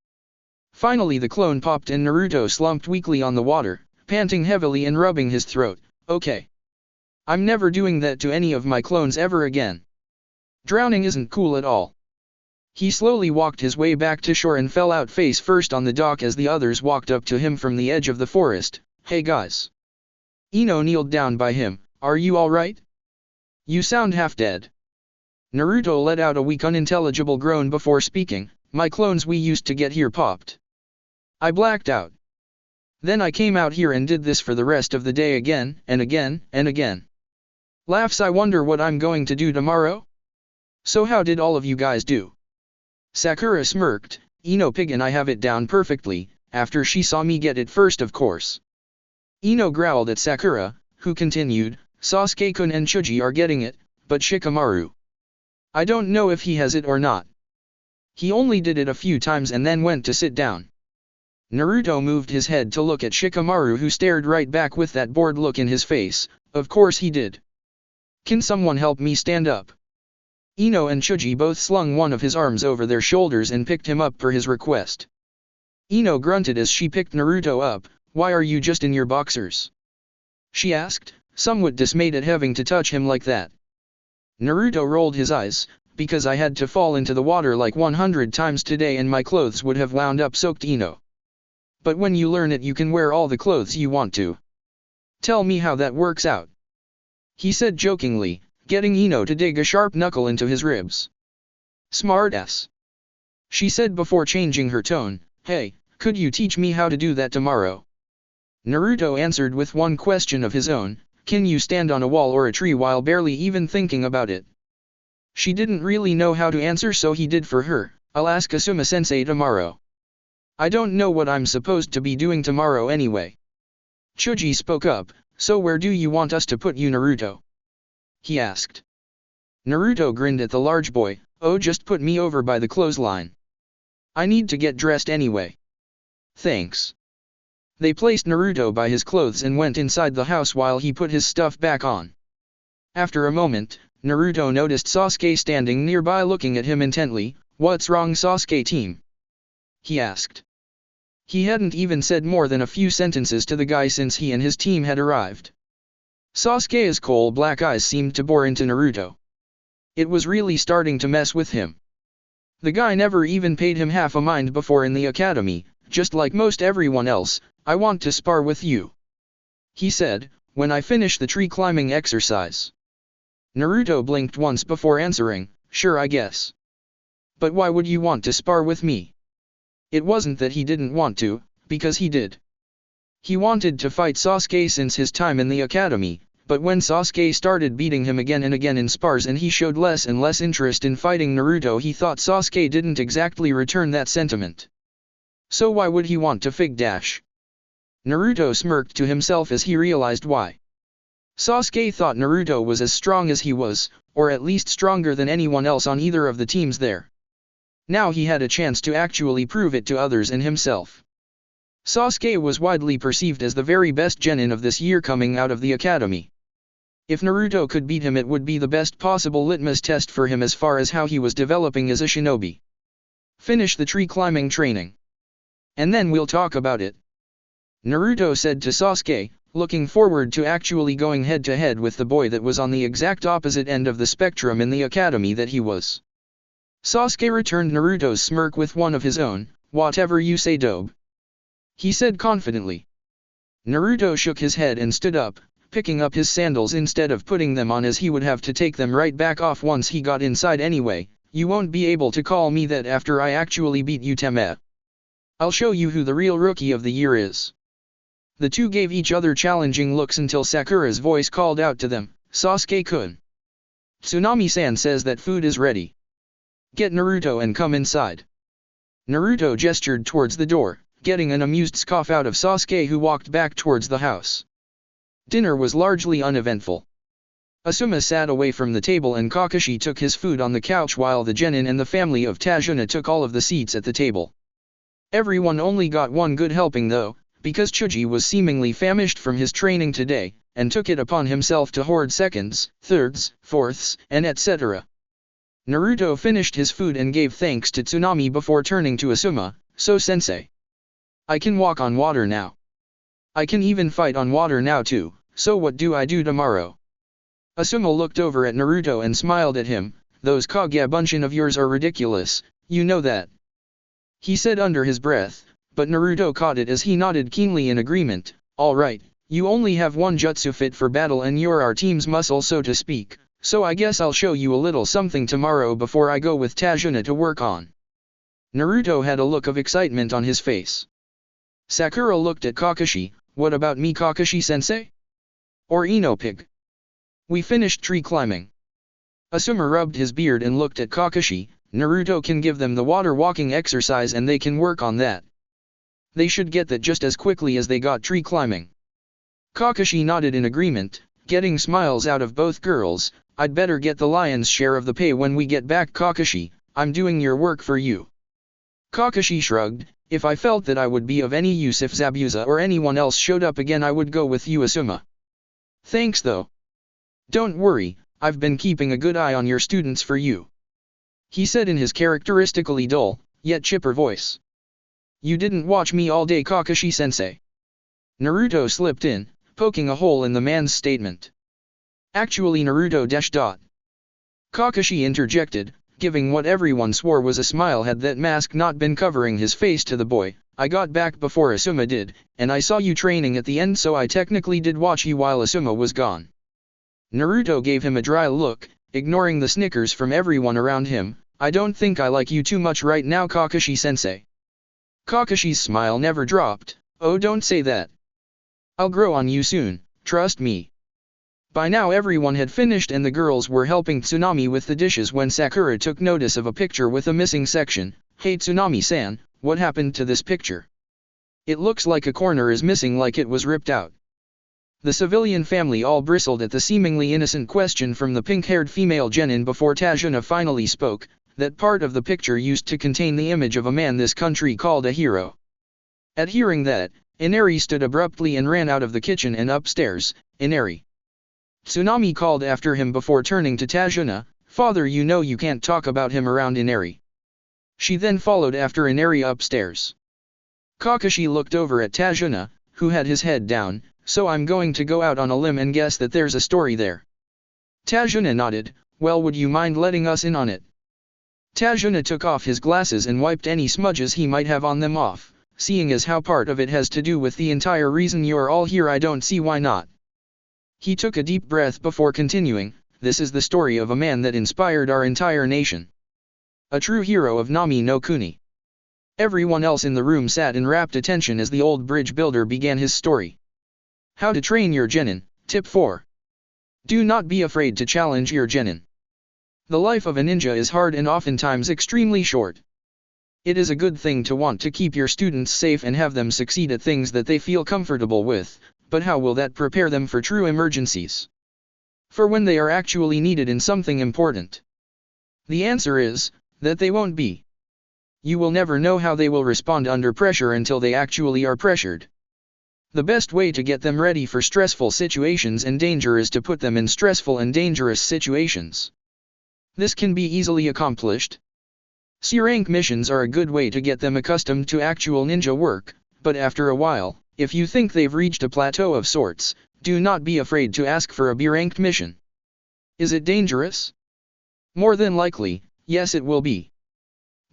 Finally the clone popped and Naruto slumped weakly on the water, panting heavily and rubbing his throat. Okay. I'm never doing that to any of my clones ever again. Drowning isn't cool at all. He slowly walked his way back to shore and fell out face first on the dock as the others walked up to him from the edge of the forest. Hey guys. Ino kneeled down by him. Are you alright? You sound half dead. Naruto let out a weak unintelligible groan before speaking. My clones we used to get here popped. I blacked out. Then I came out here and did this for the rest of the day again, and again, and again. Laughs. I wonder what I'm going to do tomorrow? So how did all of you guys do? Sakura smirked. Ino pig and I have it down perfectly, after she saw me get it first of course. Ino growled at Sakura, who continued, Sasuke-kun and Chuji are getting it, but Shikamaru. I don't know if he has it or not. He only did it a few times and then went to sit down. Naruto moved his head to look at Shikamaru who stared right back with that bored look in his face. Of course he did. Can someone help me stand up? Ino and Chuji both slung one of his arms over their shoulders and picked him up per his request. Ino grunted as she picked Naruto up. Why are you just in your boxers? She asked, somewhat dismayed at having to touch him like that. Naruto rolled his eyes. Because I had to fall into the water like 100 times today and my clothes would have wound up soaked. Ino. But when you learn it you can wear all the clothes you want to. Tell me how that works out. He said jokingly, getting Ino to dig a sharp knuckle into his ribs. Smartass. She said before changing her tone, hey, could you teach me how to do that tomorrow? Naruto answered with one question of his own, can you stand on a wall or a tree while barely even thinking about it? She didn't really know how to answer so he did for her, I'll ask Asuma-sensei tomorrow. I don't know what I'm supposed to be doing tomorrow anyway. Chuji spoke up, so where do you want us to put you Naruto? He asked. Naruto grinned at the large boy, oh just put me over by the clothesline. I need to get dressed anyway. Thanks. They placed Naruto by his clothes and went inside the house while he put his stuff back on. After a moment, Naruto noticed Sasuke standing nearby looking at him intently. What's wrong Sasuke team? He asked. He hadn't even said more than a few sentences to the guy since he and his team had arrived. Sasuke's coal-black eyes seemed to bore into Naruto. It was really starting to mess with him. The guy never even paid him half a mind before in the academy, just like most everyone else. I want to spar with you. He said, when I finish the tree climbing exercise. Naruto blinked once before answering, sure I guess. But why would you want to spar with me? It wasn't that he didn't want to, because he did. He wanted to fight Sasuke since his time in the academy, but when Sasuke started beating him again and again in spars and he showed less and less interest in fighting Naruto, he thought Sasuke didn't exactly return that sentiment. So why would he want to fig dash? Naruto smirked to himself as he realized why. Sasuke thought Naruto was as strong as he was, or at least stronger than anyone else on either of the teams there. Now he had a chance to actually prove it to others and himself. Sasuke was widely perceived as the very best genin of this year coming out of the academy. If Naruto could beat him, it would be the best possible litmus test for him as far as how he was developing as a shinobi. Finish the tree climbing training. And then we'll talk about it. Naruto said to Sasuke, looking forward to actually going head-to-head with the boy that was on the exact opposite end of the spectrum in the academy that he was. Sasuke returned Naruto's smirk with one of his own, whatever you say dope. He said confidently. Naruto shook his head and stood up, picking up his sandals instead of putting them on as he would have to take them right back off once he got inside anyway. You won't be able to call me that after I actually beat you Teme. I'll show you who the real rookie of the year is. The two gave each other challenging looks until Sakura's voice called out to them, Sasuke-kun. Tsunami-san says that food is ready. Get Naruto and come inside. Naruto gestured towards the door, getting an amused scoff out of Sasuke, who walked back towards the house. Dinner was largely uneventful. Asuma sat away from the table and Kakashi took his food on the couch, while the genin and the family of Tajuna took all of the seats at the table. Everyone only got one good helping though, because Chuji was seemingly famished from his training today, and took it upon himself to hoard seconds, thirds, fourths, and etc. Naruto finished his food and gave thanks to Tsunami before turning to Asuma. So sensei, I can walk on water now. I can even fight on water now too, so what do I do tomorrow? Asuma looked over at Naruto and smiled at him. Those Kage Bunshin of yours are ridiculous, you know that. He said under his breath, but Naruto caught it as he nodded keenly in agreement. Alright, you only have one jutsu fit for battle and you're our team's muscle, so to speak, so I guess I'll show you a little something tomorrow before I go with Tajuna to work on. Naruto had a look of excitement on his face. Sakura looked at Kakashi. What about me, Kakashi-sensei? Or Ino Pig? We finished tree climbing. Asuma rubbed his beard and looked at Kakashi. Naruto can give them the water walking exercise and they can work on that. They should get that just as quickly as they got tree climbing. Kakashi nodded in agreement, getting smiles out of both girls. I'd better get the lion's share of the pay when we get back, Kakashi. I'm doing your work for you. Kakashi shrugged. If I felt that I would be of any use if Zabuza or anyone else showed up again, I would go with you, Asuma. Thanks though. Don't worry, I've been keeping a good eye on your students for you. He said in his characteristically dull, yet chipper voice. You didn't watch me all day, Kakashi-sensei. Naruto slipped in, poking a hole in the man's statement. Actually, Naruto .. Kakashi interjected, giving what everyone swore was a smile had that mask not been covering his face to the boy. I got back before Asuma did, and I saw you training at the end, so I technically did watch you while Asuma was gone. Naruto gave him a dry look, ignoring the snickers from everyone around him. I don't think I like you too much right now, Kakashi-sensei. Kakashi's smile never dropped. Oh, don't say that. I'll grow on you soon, trust me. By now everyone had finished and the girls were helping Tsunami with the dishes when Sakura took notice of a picture with a missing section. Hey Tsunami-san, what happened to this picture? It looks like a corner is missing, like it was ripped out. The civilian family all bristled at the seemingly innocent question from the pink-haired female genin before Tajuna finally spoke. That part of the picture used to contain the image of a man this country called a hero. At hearing that, Inari stood abruptly and ran out of the kitchen and upstairs. Inari. Tsunami called after him before turning to Tajuna. Father, you know you can't talk about him around Inari. She then followed after Inari upstairs. Kakashi looked over at Tajuna, who had his head down. So I'm going to go out on a limb and guess that there's a story there. Tajuna nodded. Well, would you mind letting us in on it? Tajuna took off his glasses and wiped any smudges he might have on them off. Seeing as how part of it has to do with the entire reason you're all here, I don't see why not. He took a deep breath before continuing. This is the story of a man that inspired our entire nation. A true hero of Nami no Kuni. Everyone else in the room sat in rapt attention as the old bridge builder began his story. How to train your genin. Tip 4. Do not be afraid to challenge your genin. The life of a ninja is hard and oftentimes extremely short. It is a good thing to want to keep your students safe and have them succeed at things that they feel comfortable with, but how will that prepare them for true emergencies? For when they are actually needed in something important? The answer is, that they won't be. You will never know how they will respond under pressure until they actually are pressured. The best way to get them ready for stressful situations and danger is to put them in stressful and dangerous situations. This can be easily accomplished. C-rank missions are a good way to get them accustomed to actual ninja work, but after a while, if you think they've reached a plateau of sorts, do not be afraid to ask for a B-ranked mission. Is it dangerous? More than likely, yes it will be.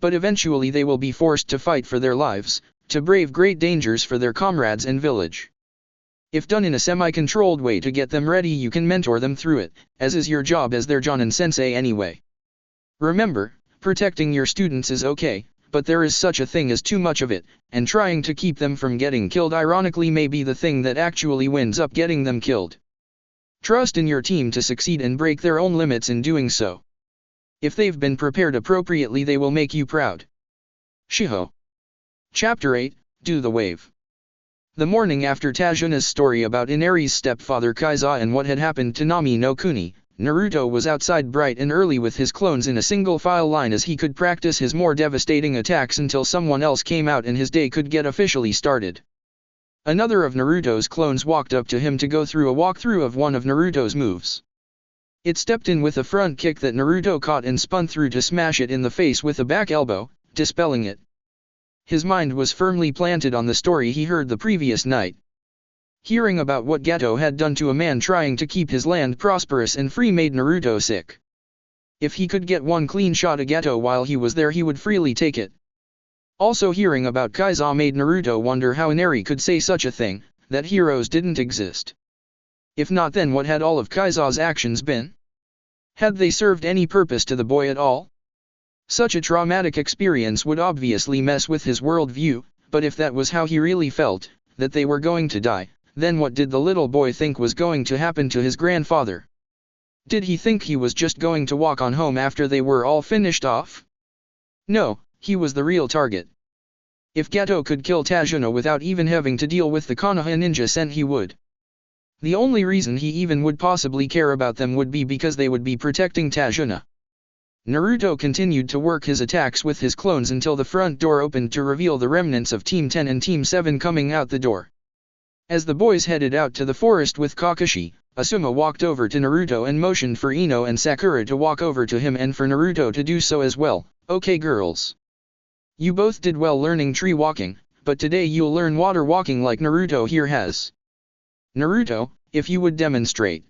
But eventually they will be forced to fight for their lives, to brave great dangers for their comrades and village. If done in a semi-controlled way to get them ready, you can mentor them through it, as is your job as their Jonin sensei anyway. Remember, protecting your students is okay, but there is such a thing as too much of it, and trying to keep them from getting killed ironically may be the thing that actually winds up getting them killed. Trust in your team to succeed and break their own limits in doing so. If they've been prepared appropriately, they will make you proud. Shiho. Chapter 8, Do the Wave. The morning after Tajuna's story about Inari's stepfather Kaiza and what had happened to Nami no Kuni, Naruto was outside bright and early with his clones in a single file line as he could practice his more devastating attacks until someone else came out and his day could get officially started. Another of Naruto's clones walked up to him to go through a walkthrough of one of Naruto's moves. It stepped in with a front kick that Naruto caught and spun through to smash it in the face with a back elbow, dispelling it. His mind was firmly planted on the story he heard the previous night. Hearing about what Gato had done to a man trying to keep his land prosperous and free made Naruto sick. If he could get one clean shot at Gato while he was there, he would freely take it. Also hearing about Kaiza made Naruto wonder how Inari could say such a thing, that heroes didn't exist. If not, then what had all of Kaiza's actions been? Had they served any purpose to the boy at all? Such a traumatic experience would obviously mess with his worldview, but if that was how he really felt, that they were going to die, then what did the little boy think was going to happen to his grandfather? Did he think he was just going to walk on home after they were all finished off? No, he was the real target. If Gato could kill Tajuna without even having to deal with the Konoha ninja sent, he would. The only reason he even would possibly care about them would be because they would be protecting Tajuna. Naruto continued to work his attacks with his clones until the front door opened to reveal the remnants of Team 10 and Team 7 coming out the door. As the boys headed out to the forest with Kakashi, Asuma walked over to Naruto and motioned for Ino and Sakura to walk over to him and for Naruto to do so as well. Okay girls. You both did well learning tree walking, but today you'll learn water walking like Naruto here has. Naruto, if you would demonstrate.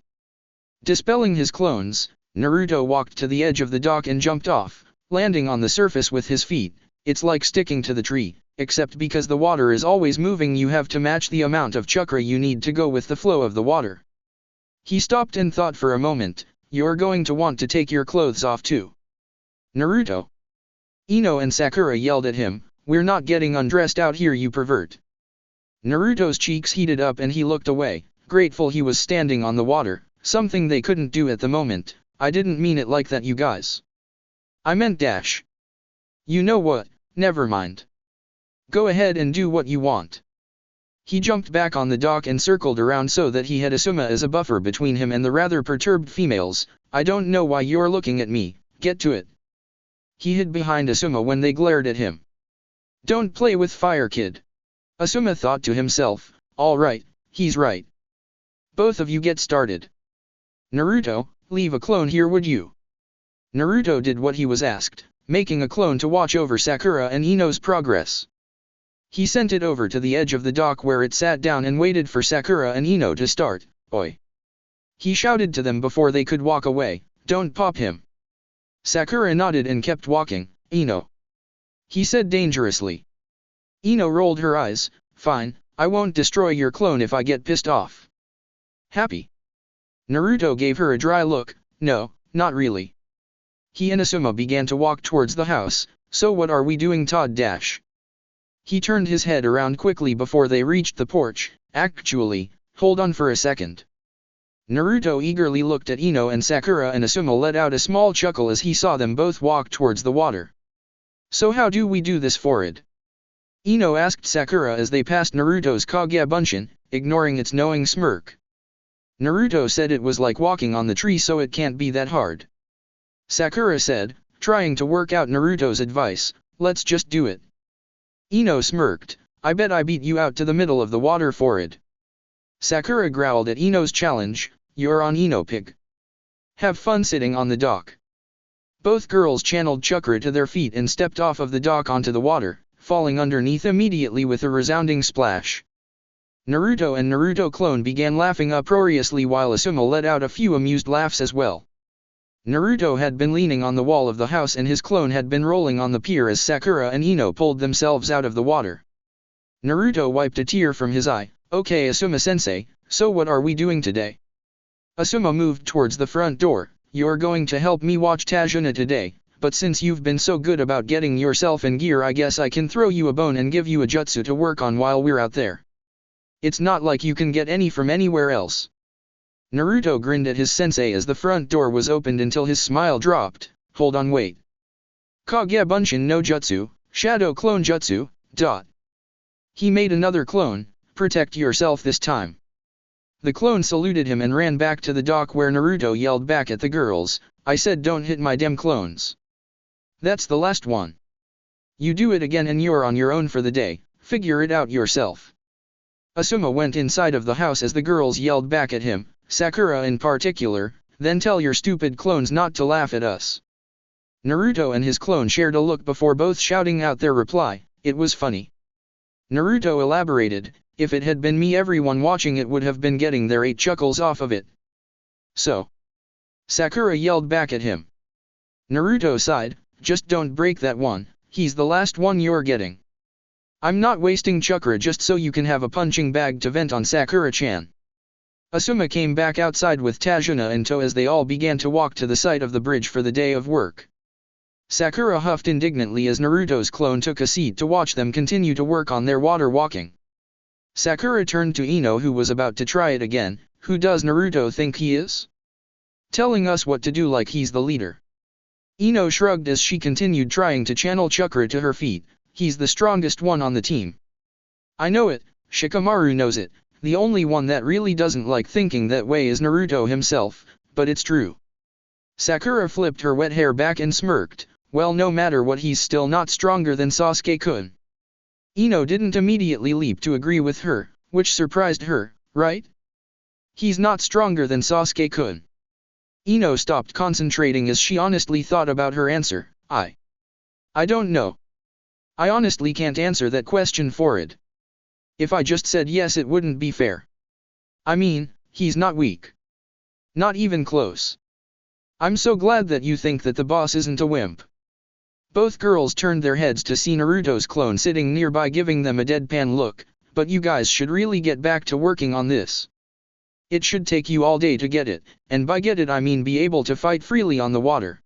Dispelling his clones, Naruto walked to the edge of the dock and jumped off, landing on the surface with his feet. It's like sticking to the tree, except because the water is always moving, you have to match the amount of chakra you need to go with the flow of the water. He stopped and thought for a moment. You're going to want to take your clothes off too. Naruto. Ino and Sakura yelled at him, we're not getting undressed out here, you pervert. Naruto's cheeks heated up and he looked away, grateful he was standing on the water, something they couldn't do at the moment. I didn't mean it like that, you guys. I meant dash. You know what, never mind. Go ahead and do what you want. He jumped back on the dock and circled around so that he had Asuma as a buffer between him and the rather perturbed females. I don't know why you're looking at me, get to it. He hid behind Asuma when they glared at him. Don't play with fire, kid. Asuma thought to himself, alright, he's right. Both of you get started. Naruto, leave a clone here, would you? Naruto did what he was asked, making a clone to watch over Sakura and Ino's progress. He sent it over to the edge of the dock where it sat down and waited for Sakura and Ino to start. Oi! He shouted to them before they could walk away, don't pop him. Sakura nodded and kept walking. Ino. He said dangerously. Ino rolled her eyes. Fine, I won't destroy your clone if I get pissed off. Happy? Naruto gave her a dry look. No, not really. He and Asuma began to walk towards the house. So what are we doing, Todd Dash? He turned his head around quickly before they reached the porch. Actually, hold on for a second. Naruto eagerly looked at Ino and Sakura, and Asuma let out a small chuckle as he saw them both walk towards the water. So how do we do this, forward? Ino asked Sakura as they passed Naruto's Kage Bunshin, ignoring its knowing smirk. Naruto said it was like walking on the tree, so it can't be that hard. Sakura said, trying to work out Naruto's advice, let's just do it. Ino smirked, I bet I beat you out to the middle of the water, forward. Sakura growled at Ino's challenge, you're on, Ino pig. Have fun sitting on the dock. Both girls channeled chakra to their feet and stepped off of the dock onto the water, falling underneath immediately with a resounding splash. Naruto and Naruto clone began laughing uproariously while Asuma let out a few amused laughs as well. Naruto had been leaning on the wall of the house and his clone had been rolling on the pier as Sakura and Ino pulled themselves out of the water. Naruto wiped a tear from his eye. Okay, Asuma-sensei, so what are we doing today? Asuma moved towards the front door. You're going to help me watch Tajuna today, but since you've been so good about getting yourself in gear, I guess I can throw you a bone and give you a jutsu to work on while we're out there. It's not like you can get any from anywhere else. Naruto grinned at his sensei as the front door was opened until his smile dropped. Hold on, wait. Kage Bunshin no Jutsu, Shadow Clone Jutsu, ... He made another clone. Protect yourself this time. The clone saluted him and ran back to the dock where Naruto yelled back at the girls, I said don't hit my dem clones. That's the last one. You do it again and you're on your own for the day, figure it out yourself. Asuma went inside of the house as the girls yelled back at him, Sakura in particular, then tell your stupid clones not to laugh at us. Naruto and his clone shared a look before both shouting out their reply, it was funny. Naruto elaborated, if it had been me everyone watching it would have been getting their 8 chuckles off of it. So? Sakura yelled back at him. Naruto sighed, just don't break that one, he's the last one you're getting. I'm not wasting chakra just so you can have a punching bag to vent on Sakura-chan. Asuma came back outside with Tajuna in tow as they all began to walk to the site of the bridge for the day of work. Sakura huffed indignantly as Naruto's clone took a seat to watch them continue to work on their water walking. Sakura turned to Ino who was about to try it again, who does Naruto think he is? Telling us what to do like he's the leader. Ino shrugged as she continued trying to channel chakra to her feet, he's the strongest one on the team. I know it, Shikamaru knows it, the only one that really doesn't like thinking that way is Naruto himself, but it's true. Sakura flipped her wet hair back and smirked, well no matter what he's still not stronger than Sasuke-kun. Ino didn't immediately leap to agree with her, which surprised her, right? He's not stronger than Sasuke-kun. Ino stopped concentrating as she honestly thought about her answer, I don't know. I honestly can't answer that question for it. If I just said yes it wouldn't be fair. I mean, he's not weak. Not even close. I'm so glad that you think that the boss isn't a wimp. Both girls turned their heads to see Naruto's clone sitting nearby giving them a deadpan look, but you guys should really get back to working on this. It should take you all day to get it, and by get it I mean be able to fight freely on the water.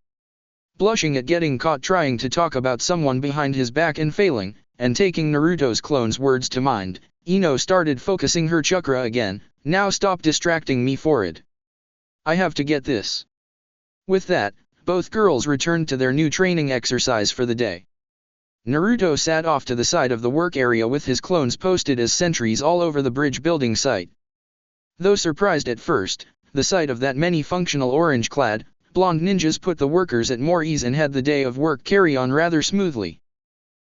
Blushing at getting caught trying to talk about someone behind his back and failing, and taking Naruto's clone's words to mind, Ino started focusing her chakra again, now stop distracting me for it. I have to get this. With that, both girls returned to their new training exercise for the day. Naruto sat off to the side of the work area with his clones posted as sentries all over the bridge building site. Though surprised at first, the sight of that many functional orange-clad, blonde ninjas put the workers at more ease and had the day of work carry on rather smoothly.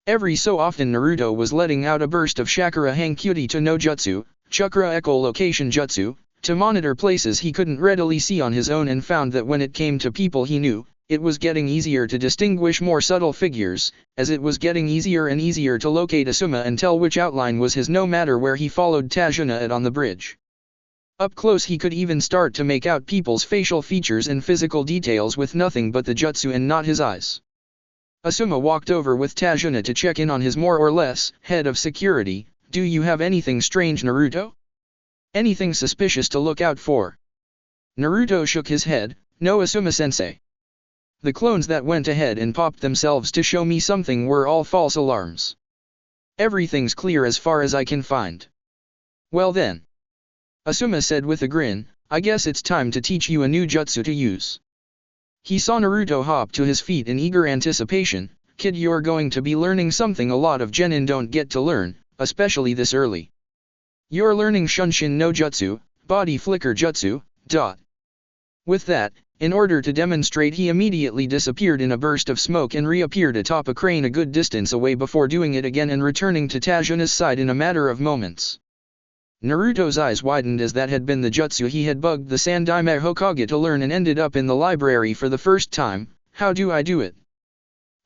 Every so often Naruto was letting out a burst of Shakura Hankyuti to no Jutsu, Chakra Echolocation Jutsu, to monitor places he couldn't readily see on his own and found that when it came to people he knew, it was getting easier to distinguish more subtle figures, as it was getting easier and easier to locate Asuma and tell which outline was his no matter where he followed Tajuna at on the bridge. Up close he could even start to make out people's facial features and physical details with nothing but the jutsu and not his eyes. Asuma walked over with Tajuna to check in on his more or less head of security. Do you have anything strange, Naruto? Anything suspicious to look out for? Naruto shook his head, no Asuma-sensei. The clones that went ahead and popped themselves to show me something were all false alarms. Everything's clear as far as I can find. Well then. Asuma said with a grin, I guess it's time to teach you a new jutsu to use. He saw Naruto hop to his feet in eager anticipation. Kid, you're going to be learning something a lot of genin don't get to learn, especially this early. You're learning Shunshin no Jutsu, body flicker jutsu, ... With that, in order to demonstrate he immediately disappeared in a burst of smoke and reappeared atop a crane a good distance away before doing it again and returning to Tajuna's side in a matter of moments. Naruto's eyes widened as that had been the jutsu he had bugged the Sandaime Hokage to learn and ended up in the library for the first time. How do I do it?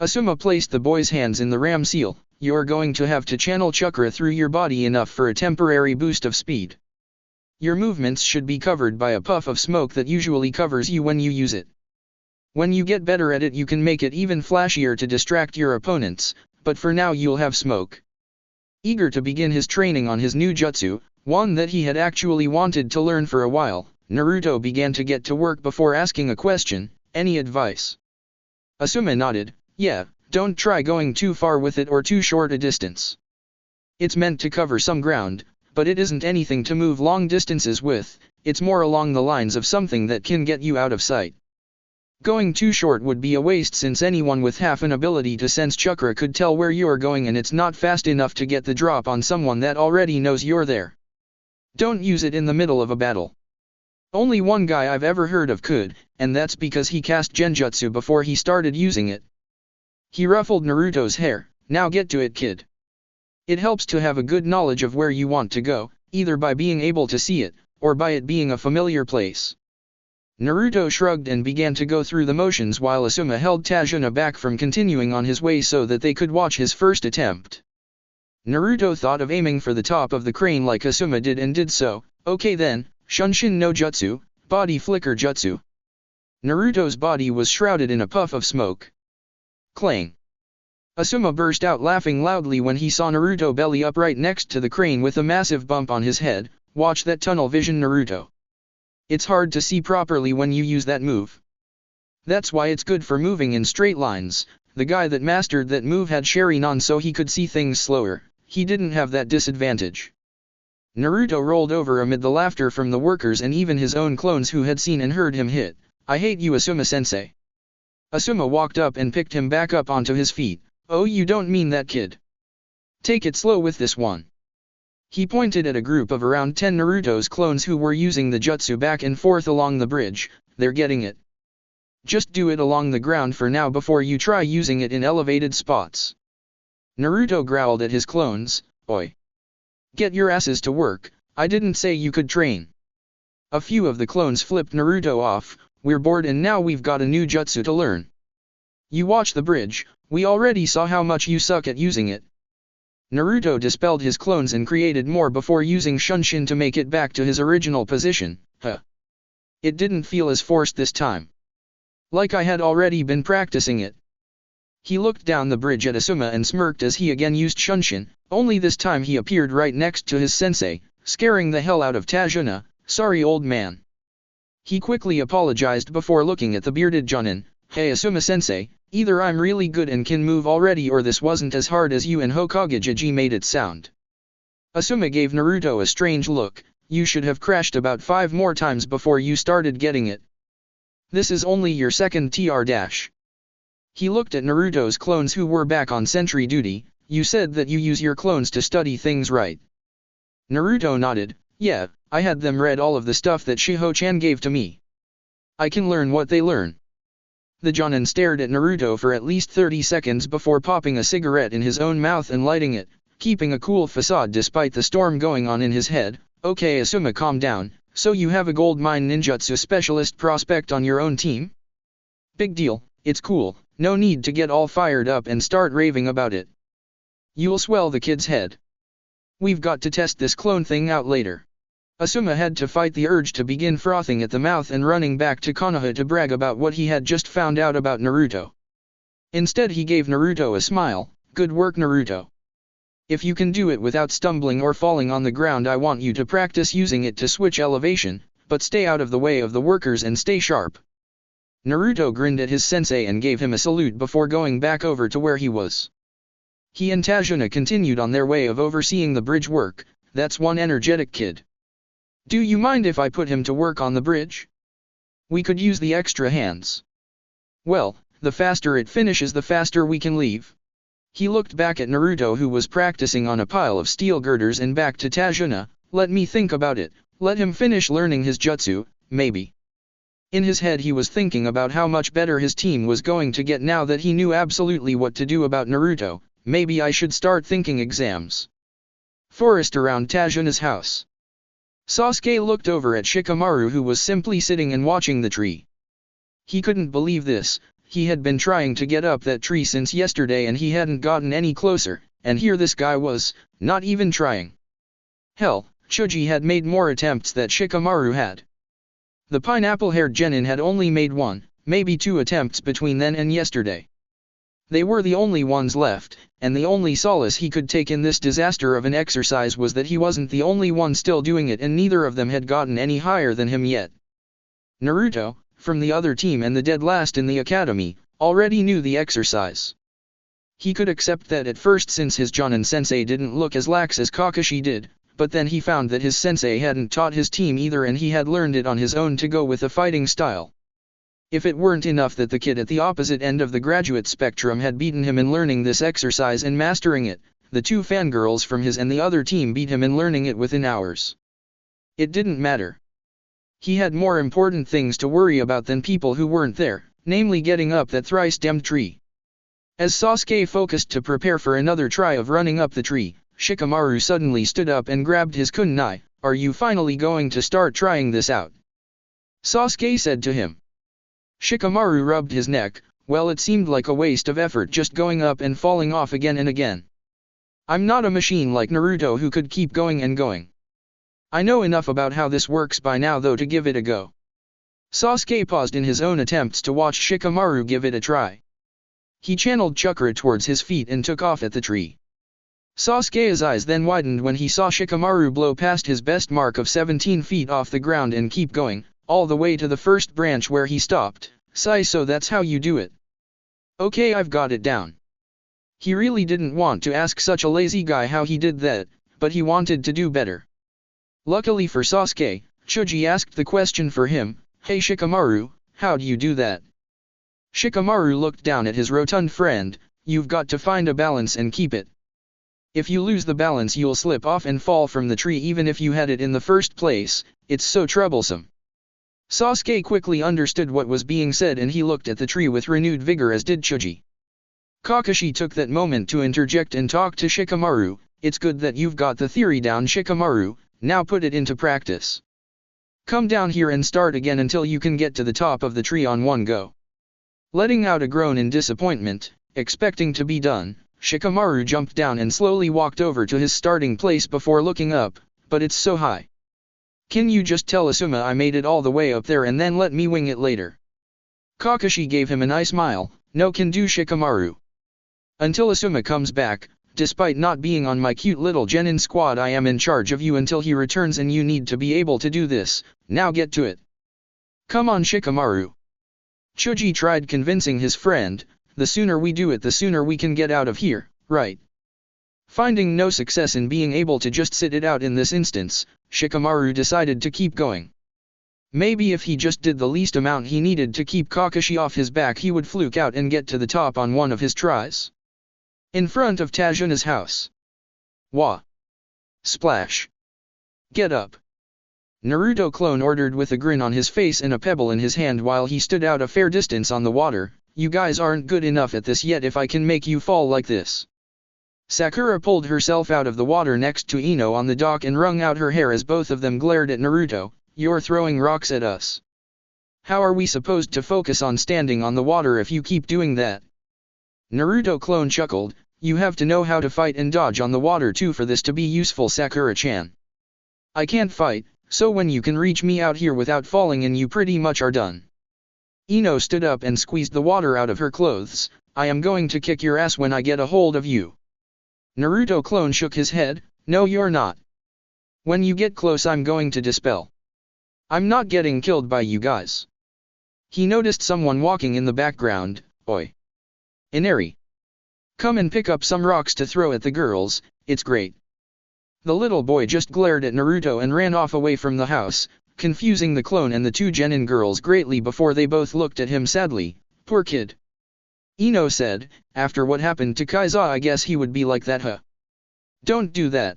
Asuma placed the boy's hands in the ram seal. You're going to have to channel chakra through your body enough for a temporary boost of speed. Your movements should be covered by a puff of smoke that usually covers you when you use it. When you get better at it you can make it even flashier to distract your opponents, but for now you'll have smoke. Eager to begin his training on his new jutsu, one that he had actually wanted to learn for a while, Naruto began to get to work before asking a question, any advice? Asuma nodded, yeah, don't try going too far with it or too short a distance. It's meant to cover some ground, but it isn't anything to move long distances with. it's more along the lines of something that can get you out of sight. Going too short would be a waste since anyone with half an ability to sense chakra could tell where you are going and it's not fast enough to get the drop on someone that already knows you're there. Don't use it in the middle of a battle. Only one guy I've ever heard of could, and that's because he cast genjutsu before he started using it. He ruffled Naruto's hair. Now get to it, kid. It helps to have a good knowledge of where you want to go, either by being able to see it, or by it being a familiar place. Naruto shrugged and began to go through the motions while Asuma held Tajuna back from continuing on his way so that they could watch his first attempt. Naruto thought of aiming for the top of the crane like Asuma did and did so. Okay then, Shunshin no Jutsu, body flicker jutsu. Naruto's body was shrouded in a puff of smoke. Clang. Asuma burst out laughing loudly when he saw Naruto belly up right next to the crane with a massive bump on his head. Watch that tunnel vision, Naruto. It's hard to see properly when you use that move. That's why it's good for moving in straight lines. The guy that mastered that move had Sharingan so he could see things slower. He didn't have that disadvantage. Naruto rolled over amid the laughter from the workers and even his own clones who had seen and heard him hit. I hate you, Asuma-sensei. Asuma walked up and picked him back up onto his feet. Oh, you don't mean that, kid. Take it slow with this one. He pointed at a group of around 10 Naruto's clones who were using the jutsu back and forth along the bridge. They're getting it. Just do it along the ground for now before you try using it in elevated spots. Naruto growled at his clones. Oi. Get your asses to work, I didn't say you could train. A few of the clones flipped Naruto off. We're bored and now we've got a new jutsu to learn. You watch the bridge, we already saw how much you suck at using it. Naruto dispelled his clones and created more before using Shunshin to make it back to his original position. It didn't feel as forced this time. Like I had already been practicing it. He looked down the bridge at Asuma and smirked as he again used Shunshin, only this time he appeared right next to his sensei, scaring the hell out of Tajuna. Sorry, old man. He quickly apologized before looking at the bearded Jonin. Hey Asuma-sensei, either I'm really good and can move already or this wasn't as hard as you and Hokage made it sound. Asuma gave Naruto a strange look. You should have crashed about 5 more times before you started getting it. This is only your second TR dash. He looked at Naruto's clones who were back on sentry duty. You said that you use your clones to study things, right? Naruto nodded. Yeah, I had them read all of the stuff that Shiho-chan gave to me. I can learn what they learn. The Jonin stared at Naruto for at least 30 seconds before popping a cigarette in his own mouth and lighting it, keeping a cool facade despite the storm going on in his head. Okay Asuma, calm down, so you have a gold mine ninjutsu specialist prospect on your own team? Big deal, it's cool, no need to get all fired up and start raving about it. You'll swell the kid's head. We've got to test this clone thing out later. Asuma had to fight the urge to begin frothing at the mouth and running back to Konoha to brag about what he had just found out about Naruto. Instead he gave Naruto a smile. Good work, Naruto. If you can do it without stumbling or falling on the ground, I want you to practice using it to switch elevation, but stay out of the way of the workers and stay sharp. Naruto grinned at his sensei and gave him a salute before going back over to where he was. He and Tajuna continued on their way of overseeing the bridge work. That's one energetic kid. Do you mind if I put him to work on the bridge? We could use the extra hands. Well, the faster it finishes the faster we can leave. He looked back at Naruto who was practicing on a pile of steel girders and back to Tajuna. Let me think about it, let him finish learning his jutsu, maybe. In his head he was thinking about how much better his team was going to get now that he knew absolutely what to do about Naruto. Maybe I should start thinking exams. Forest around Tajuna's house. Sasuke looked over at Shikamaru who was simply sitting and watching the tree. He couldn't believe this, he had been trying to get up that tree since yesterday and he hadn't gotten any closer, and here this guy was, not even trying. Hell, Choji had made more attempts than Shikamaru had. The pineapple-haired genin had only made 1, maybe 2 attempts between then and yesterday. They were the only ones left, and the only solace he could take in this disaster of an exercise was that he wasn't the only one still doing it and neither of them had gotten any higher than him yet. Naruto, from the other team and the dead last in the academy, already knew the exercise. He could accept that at first since his Jonin sensei didn't look as lax as Kakashi did, but then he found that his sensei hadn't taught his team either and he had learned it on his own to go with a fighting style. If it weren't enough that the kid at the opposite end of the graduate spectrum had beaten him in learning this exercise and mastering it, the two fangirls from his and the other team beat him in learning it within hours. It didn't matter. He had more important things to worry about than people who weren't there, namely getting up that thrice-damned tree. As Sasuke focused to prepare for another try of running up the tree, Shikamaru suddenly stood up and grabbed his kunai. "Are you finally going to start trying this out?" Sasuke said to him. Shikamaru rubbed his neck. "Well, it seemed like a waste of effort just going up and falling off again and again. I'm not a machine like Naruto who could keep going and going. I know enough about how this works by now though to give it a go." Sasuke paused in his own attempts to watch Shikamaru give it a try. He channeled chakra towards his feet and took off at the tree. Sasuke's eyes then widened when he saw Shikamaru blow past his best mark of 17 feet off the ground and keep going, all the way to the first branch where he stopped. "Sai, so that's how you do it. Okay, I've got it down." He really didn't want to ask such a lazy guy how he did that, but he wanted to do better. Luckily for Sasuke, Choji asked the question for him. "Hey Shikamaru, how do you do that?" Shikamaru looked down at his rotund friend. "You've got to find a balance and keep it. If you lose the balance you'll slip off and fall from the tree even if you had it in the first place. It's so troublesome." Sasuke quickly understood what was being said and he looked at the tree with renewed vigor, as did Choji. Kakashi took that moment to interject and talk to Shikamaru. "It's good that you've got the theory down, Shikamaru, now put it into practice. Come down here and start again until you can get to the top of the tree on one go." Letting out a groan in disappointment, expecting to be done, Shikamaru jumped down and slowly walked over to his starting place before looking up. "But it's so high. Can you just tell Asuma I made it all the way up there and then let me wing it later?" Kakashi gave him a nice smile. "No can do, Shikamaru. Until Asuma comes back, despite not being on my cute little genin squad, I am in charge of you until he returns and you need to be able to do this. Now get to it. Come on Shikamaru." Choji tried convincing his friend. "The sooner we do it the sooner we can get out of here, right?" Finding no success in being able to just sit it out in this instance, Shikamaru decided to keep going. Maybe if he just did the least amount he needed to keep Kakashi off his back he would fluke out and get to the top on one of his tries. In front of Tajuna's house. "Wah! Splash! Get up!" Naruto clone ordered with a grin on his face and a pebble in his hand while he stood out a fair distance on the water. "You guys aren't good enough at this yet if I can make you fall like this." Sakura pulled herself out of the water next to Ino on the dock and wrung out her hair as both of them glared at Naruto. "You're throwing rocks at us. How are we supposed to focus on standing on the water if you keep doing that?" Naruto clone chuckled. "You have to know how to fight and dodge on the water too for this to be useful, Sakura-chan. I can't fight, so when you can reach me out here without falling in you pretty much are done." Ino stood up and squeezed the water out of her clothes. "I am going to kick your ass when I get a hold of you." Naruto clone shook his head. "No you're not. When you get close I'm going to dispel. I'm not getting killed by you guys." He noticed someone walking in the background. "Oi. Inari. Come and pick up some rocks to throw at the girls, it's great." The little boy just glared at Naruto and ran off away from the house, confusing the clone and the two genin girls greatly before they both looked at him sadly. "Poor kid." Ino said, "After what happened to Kaiza I guess he would be like that, huh?" "Don't do that."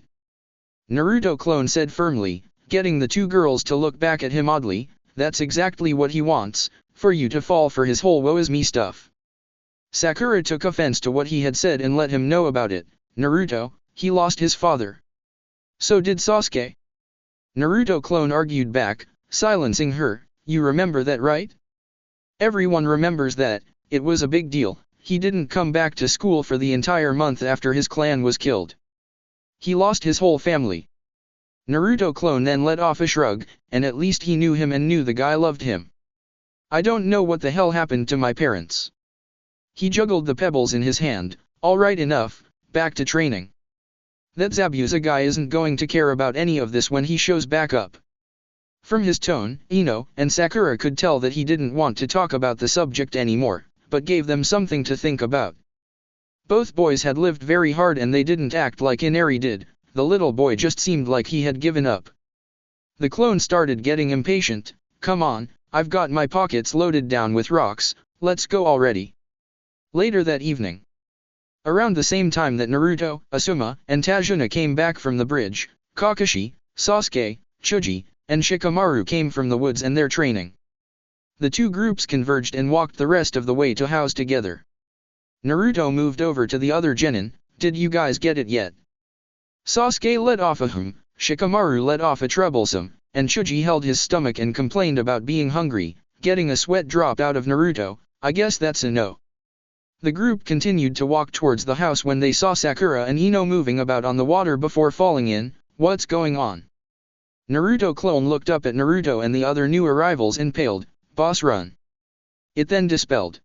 Naruto clone said firmly, getting the two girls to look back at him oddly. "That's exactly what he wants, for you to fall for his whole woe is me stuff." Sakura took offense to what he had said and let him know about it. "Naruto, he lost his father. So did Sasuke." Naruto clone argued back, silencing her. "You remember that, right? Everyone remembers that. It was a big deal. He didn't come back to school for the entire month after his clan was killed. He lost his whole family." Naruto clone then let off a shrug, and at least he knew him and knew the guy loved him. "I don't know what the hell happened to my parents." He juggled the pebbles in his hand. "Alright, enough, back to training. That Zabuza guy isn't going to care about any of this when he shows back up." From his tone, Ino and Sakura could tell that he didn't want to talk about the subject anymore, but gave them something to think about. Both boys had lived very hard and they didn't act like Inari did, the little boy just seemed like he had given up. The clone started getting impatient. Come on, I've got my pockets loaded down with rocks, let's go already. Later that evening, around the same time that Naruto, Asuma, and Tajuna came back from the bridge, Kakashi, Sasuke, Chuji, and Shikamaru came from the woods and their training. The two groups converged and walked the rest of the way to house together. Naruto moved over to the other genin. Did you guys get it yet? Sasuke let off a hum, Shikamaru let off a troublesome, and Chuji held his stomach and complained about being hungry, getting a sweat drop out of Naruto. I guess that's a no. The group continued to walk towards the house when they saw Sakura and Ino moving about on the water before falling in. What's going on? Naruto clone looked up at Naruto and the other new arrivals and paled. Boss, run. It then dispelled.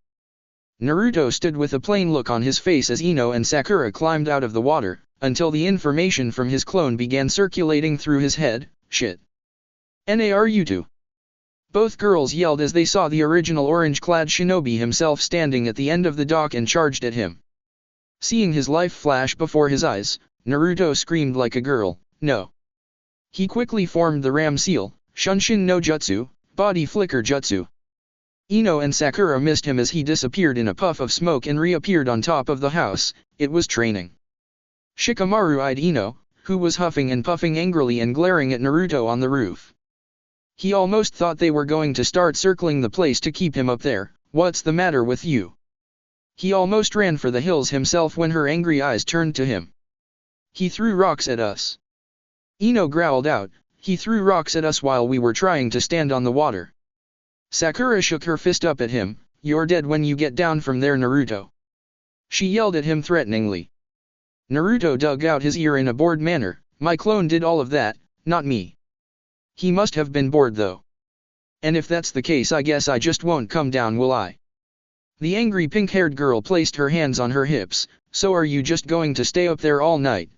Naruto stood with a plain look on his face as Ino and Sakura climbed out of the water, until the information from his clone began circulating through his head. Shit. Naruto. Both girls yelled as they saw the original orange-clad shinobi himself standing at the end of the dock and charged at him. Seeing his life flash before his eyes, Naruto screamed like a girl, no. He quickly formed the Ram Seal, Shunshin no Jutsu, Body Flicker Jutsu. Ino and Sakura missed him as he disappeared in a puff of smoke and reappeared on top of the house. It was training. Shikamaru eyed Ino, who was huffing and puffing angrily and glaring at Naruto on the roof. He almost thought they were going to start circling the place to keep him up there. What's the matter with you? He almost ran for the hills himself when her angry eyes turned to him. He threw rocks at us. Ino growled out, he threw rocks at us while we were trying to stand on the water. Sakura shook her fist up at him, you're dead when you get down from there, Naruto. She yelled at him threateningly. Naruto dug out his ear in a bored manner, my clone did all of that, not me. He must have been bored though. And if that's the case, I guess I just won't come down, will I? The angry pink-haired girl placed her hands on her hips, so are you just going to stay up there all night?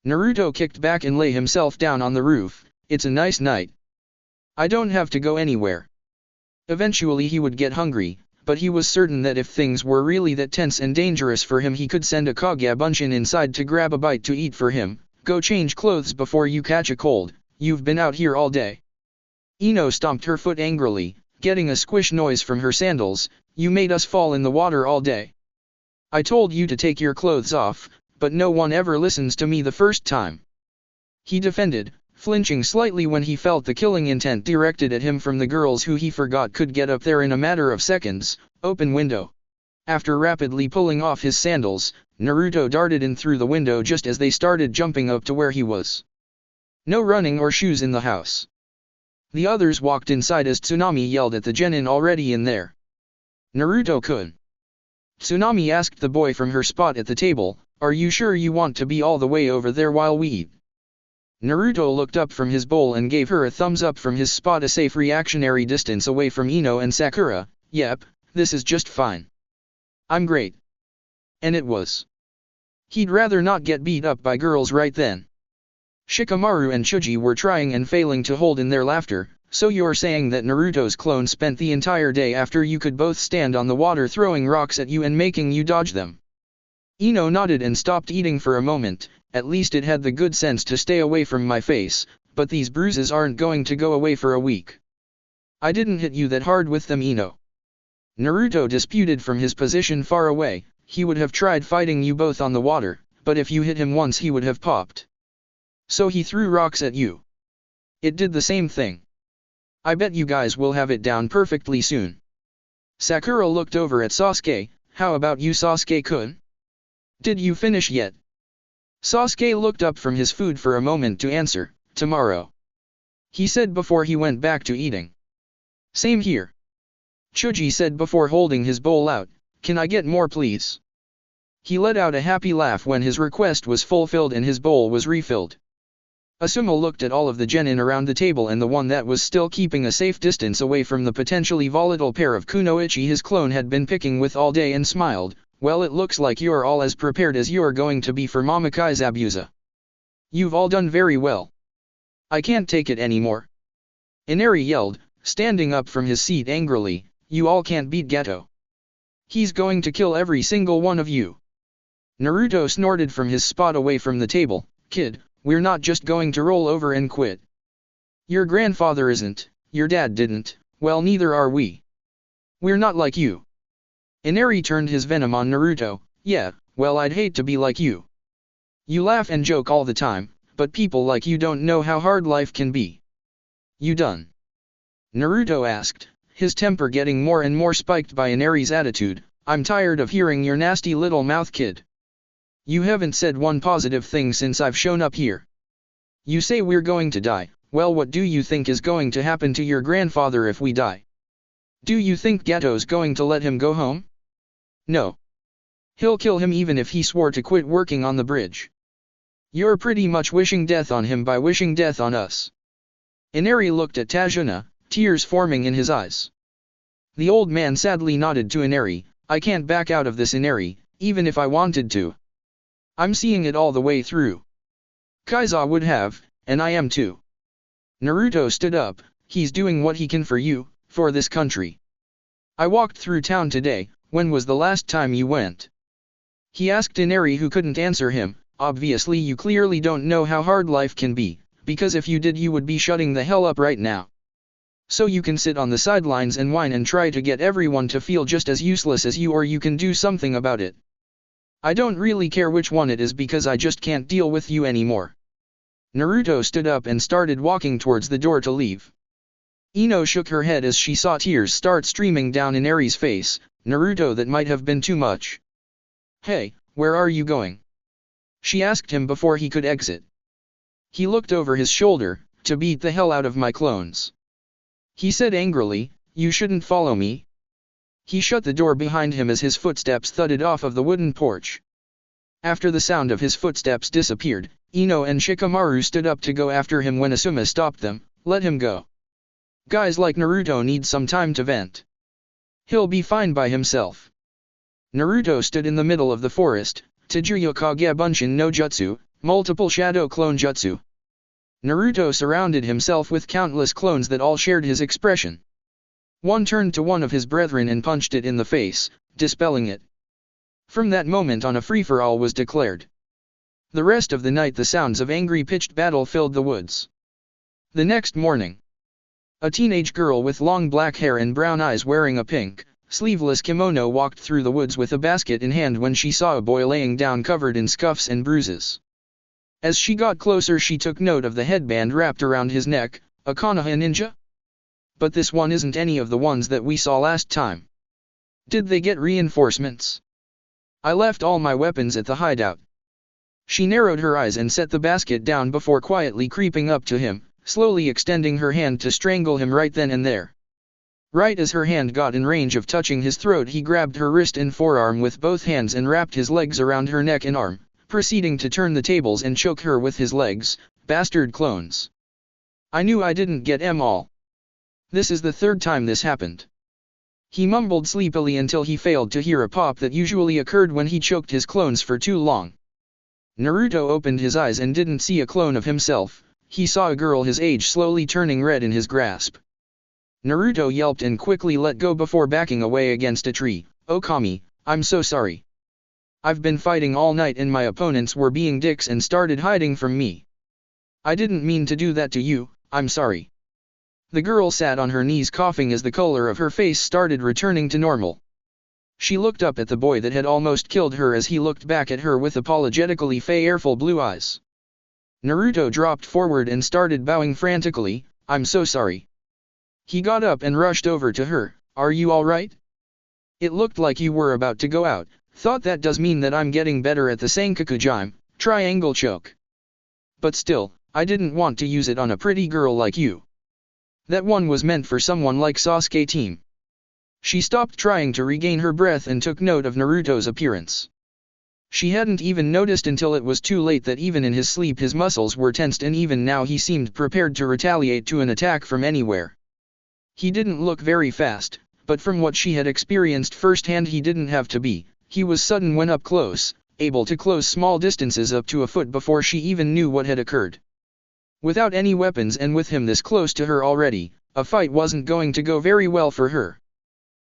Naruto kicked back and lay himself down on the roof. It's a nice night. I don't have to go anywhere. Eventually he would get hungry, but he was certain that if things were really that tense and dangerous for him, he could send a Kage-bunshin inside to grab a bite to eat for him. Go change clothes before you catch a cold. You've been out here all day. Ino stomped her foot angrily, getting a squish noise from her sandals. You made us fall in the water all day. I told you to take your clothes off, but no one ever listens to me the first time. He defended, flinching slightly when he felt the killing intent directed at him from the girls who he forgot could get up there in a matter of seconds. Open window. After rapidly pulling off his sandals, Naruto darted in through the window just as they started jumping up to where he was. No running or shoes in the house. The others walked inside as Tsunami yelled at the genin already in there. Naruto-kun. Tsunami asked the boy from her spot at the table, are you sure you want to be all the way over there while we eat? Naruto looked up from his bowl and gave her a thumbs up from his spot, a safe reactionary distance away from Ino and Sakura. Yep, this is just fine. I'm great. And it was. He'd rather not get beat up by girls right then. Shikamaru and Chuji were trying and failing to hold in their laughter. So you're saying that Naruto's clone spent the entire day after you could both stand on the water throwing rocks at you and making you dodge them? Ino nodded and stopped eating for a moment. At least it had the good sense to stay away from my face, but these bruises aren't going to go away for a week. I didn't hit you that hard with them, Ino. Naruto disputed from his position far away. He would have tried fighting you both on the water, but if you hit him once he would have popped. So he threw rocks at you. It did the same thing. I bet you guys will have it down perfectly soon. Sakura looked over at Sasuke. How about you, Sasuke-kun? Did you finish yet? Sasuke looked up from his food for a moment to answer. Tomorrow. He said before he went back to eating. Same here. Chuji said before holding his bowl out. Can I get more, please? He let out a happy laugh when his request was fulfilled and his bowl was refilled. Asuma looked at all of the genin around the table and the one that was still keeping a safe distance away from the potentially volatile pair of kunoichi his clone had been picking with all day and smiled. Well, it looks like you're all as prepared as you're going to be for Mamakai Zabuza. You've all done very well. I can't take it anymore. Inari yelled, standing up from his seat angrily. You all can't beat Geto. He's going to kill every single one of you. Naruto snorted from his spot away from the table. Kid, we're not just going to roll over and quit. Your grandfather isn't, your dad didn't, well neither are we. We're not like you. Inari turned his venom on Naruto. Yeah, well I'd hate to be like you. You laugh and joke all the time, but people like you don't know how hard life can be. You done? Naruto asked, his temper getting more and more spiked by Inari's attitude. I'm tired of hearing your nasty little mouth, kid. You haven't said one positive thing since I've shown up here. You say we're going to die, well what do you think is going to happen to your grandfather if we die? Do you think Gato's going to let him go home? No. He'll kill him even if he swore to quit working on the bridge. You're pretty much wishing death on him by wishing death on us. Inari looked at Tajuna, tears forming in his eyes. The old man sadly nodded to Inari. I can't back out of this, Inari, even if I wanted to. I'm seeing it all the way through. Kaiza would have, and I am too. Naruto stood up. He's doing what he can for you, for this country. I walked through town today. When was the last time you went? He asked Inari, who couldn't answer him. Obviously you clearly don't know how hard life can be, because if you did you would be shutting the hell up right now. So you can sit on the sidelines and whine and try to get everyone to feel just as useless as you, or you can do something about it. I don't really care which one it is because I just can't deal with you anymore. Naruto stood up and started walking towards the door to leave. Ino shook her head as she saw tears start streaming down Inari's face. Naruto, that might have been too much. Hey, where are you going? She asked him before he could exit. He looked over his shoulder. To beat the hell out of my clones. He said angrily, you shouldn't follow me. He shut the door behind him as his footsteps thudded off of the wooden porch. After the sound of his footsteps disappeared, Ino and Shikamaru stood up to go after him when Asuma stopped them. Let him go. Guys like Naruto need some time to vent. He'll be fine by himself. Naruto stood in the middle of the forest. Tajuya Kage Bunshin no Jutsu, multiple shadow clone jutsu. Naruto surrounded himself with countless clones that all shared his expression. One turned to one of his brethren and punched it in the face, dispelling it. From that moment on, a free-for-all was declared. The rest of the night the sounds of angry pitched battle filled the woods. The next morning, a teenage girl with long black hair and brown eyes wearing a pink, sleeveless kimono walked through the woods with a basket in hand when she saw a boy laying down covered in scuffs and bruises. As she got closer she took note of the headband wrapped around his neck. A Konoha ninja? But this one isn't any of the ones that we saw last time. Did they get reinforcements? I left all my weapons at the hideout. She narrowed her eyes and set the basket down before quietly creeping up to him, slowly extending her hand to strangle him right then and there. Right as her hand got in range of touching his throat, he grabbed her wrist and forearm with both hands and wrapped his legs around her neck and arm, proceeding to turn the tables and choke her with his legs. Bastard clones. I knew I didn't get 'em all. This is the third time this happened. He mumbled sleepily until he failed to hear a pop that usually occurred when he choked his clones for too long. Naruto opened his eyes and didn't see a clone of himself. He saw a girl his age slowly turning red in his grasp. Naruto yelped and quickly let go before backing away against a tree. Okami, I'm so sorry. I've been fighting all night and my opponents were being dicks and started hiding from me. I didn't mean to do that to you, I'm sorry. The girl sat on her knees coughing as the color of her face started returning to normal. She looked up at the boy that had almost killed her as he looked back at her with apologetically fearful blue eyes. Naruto dropped forward and started bowing frantically. I'm so sorry. He got up and rushed over to her. Are you alright? It looked like you were about to go out. Thought that does mean that I'm getting better at the Sankakujime, triangle choke. But still, I didn't want to use it on a pretty girl like you. That one was meant for someone like Sasuke team. She stopped trying to regain her breath and took note of Naruto's appearance. She hadn't even noticed until it was too late that even in his sleep his muscles were tensed and even now he seemed prepared to retaliate to an attack from anywhere. He didn't look very fast, but from what she had experienced firsthand he didn't have to be. He was sudden when up close, able to close small distances up to a foot before she even knew what had occurred. Without any weapons and with him this close to her already, a fight wasn't going to go very well for her.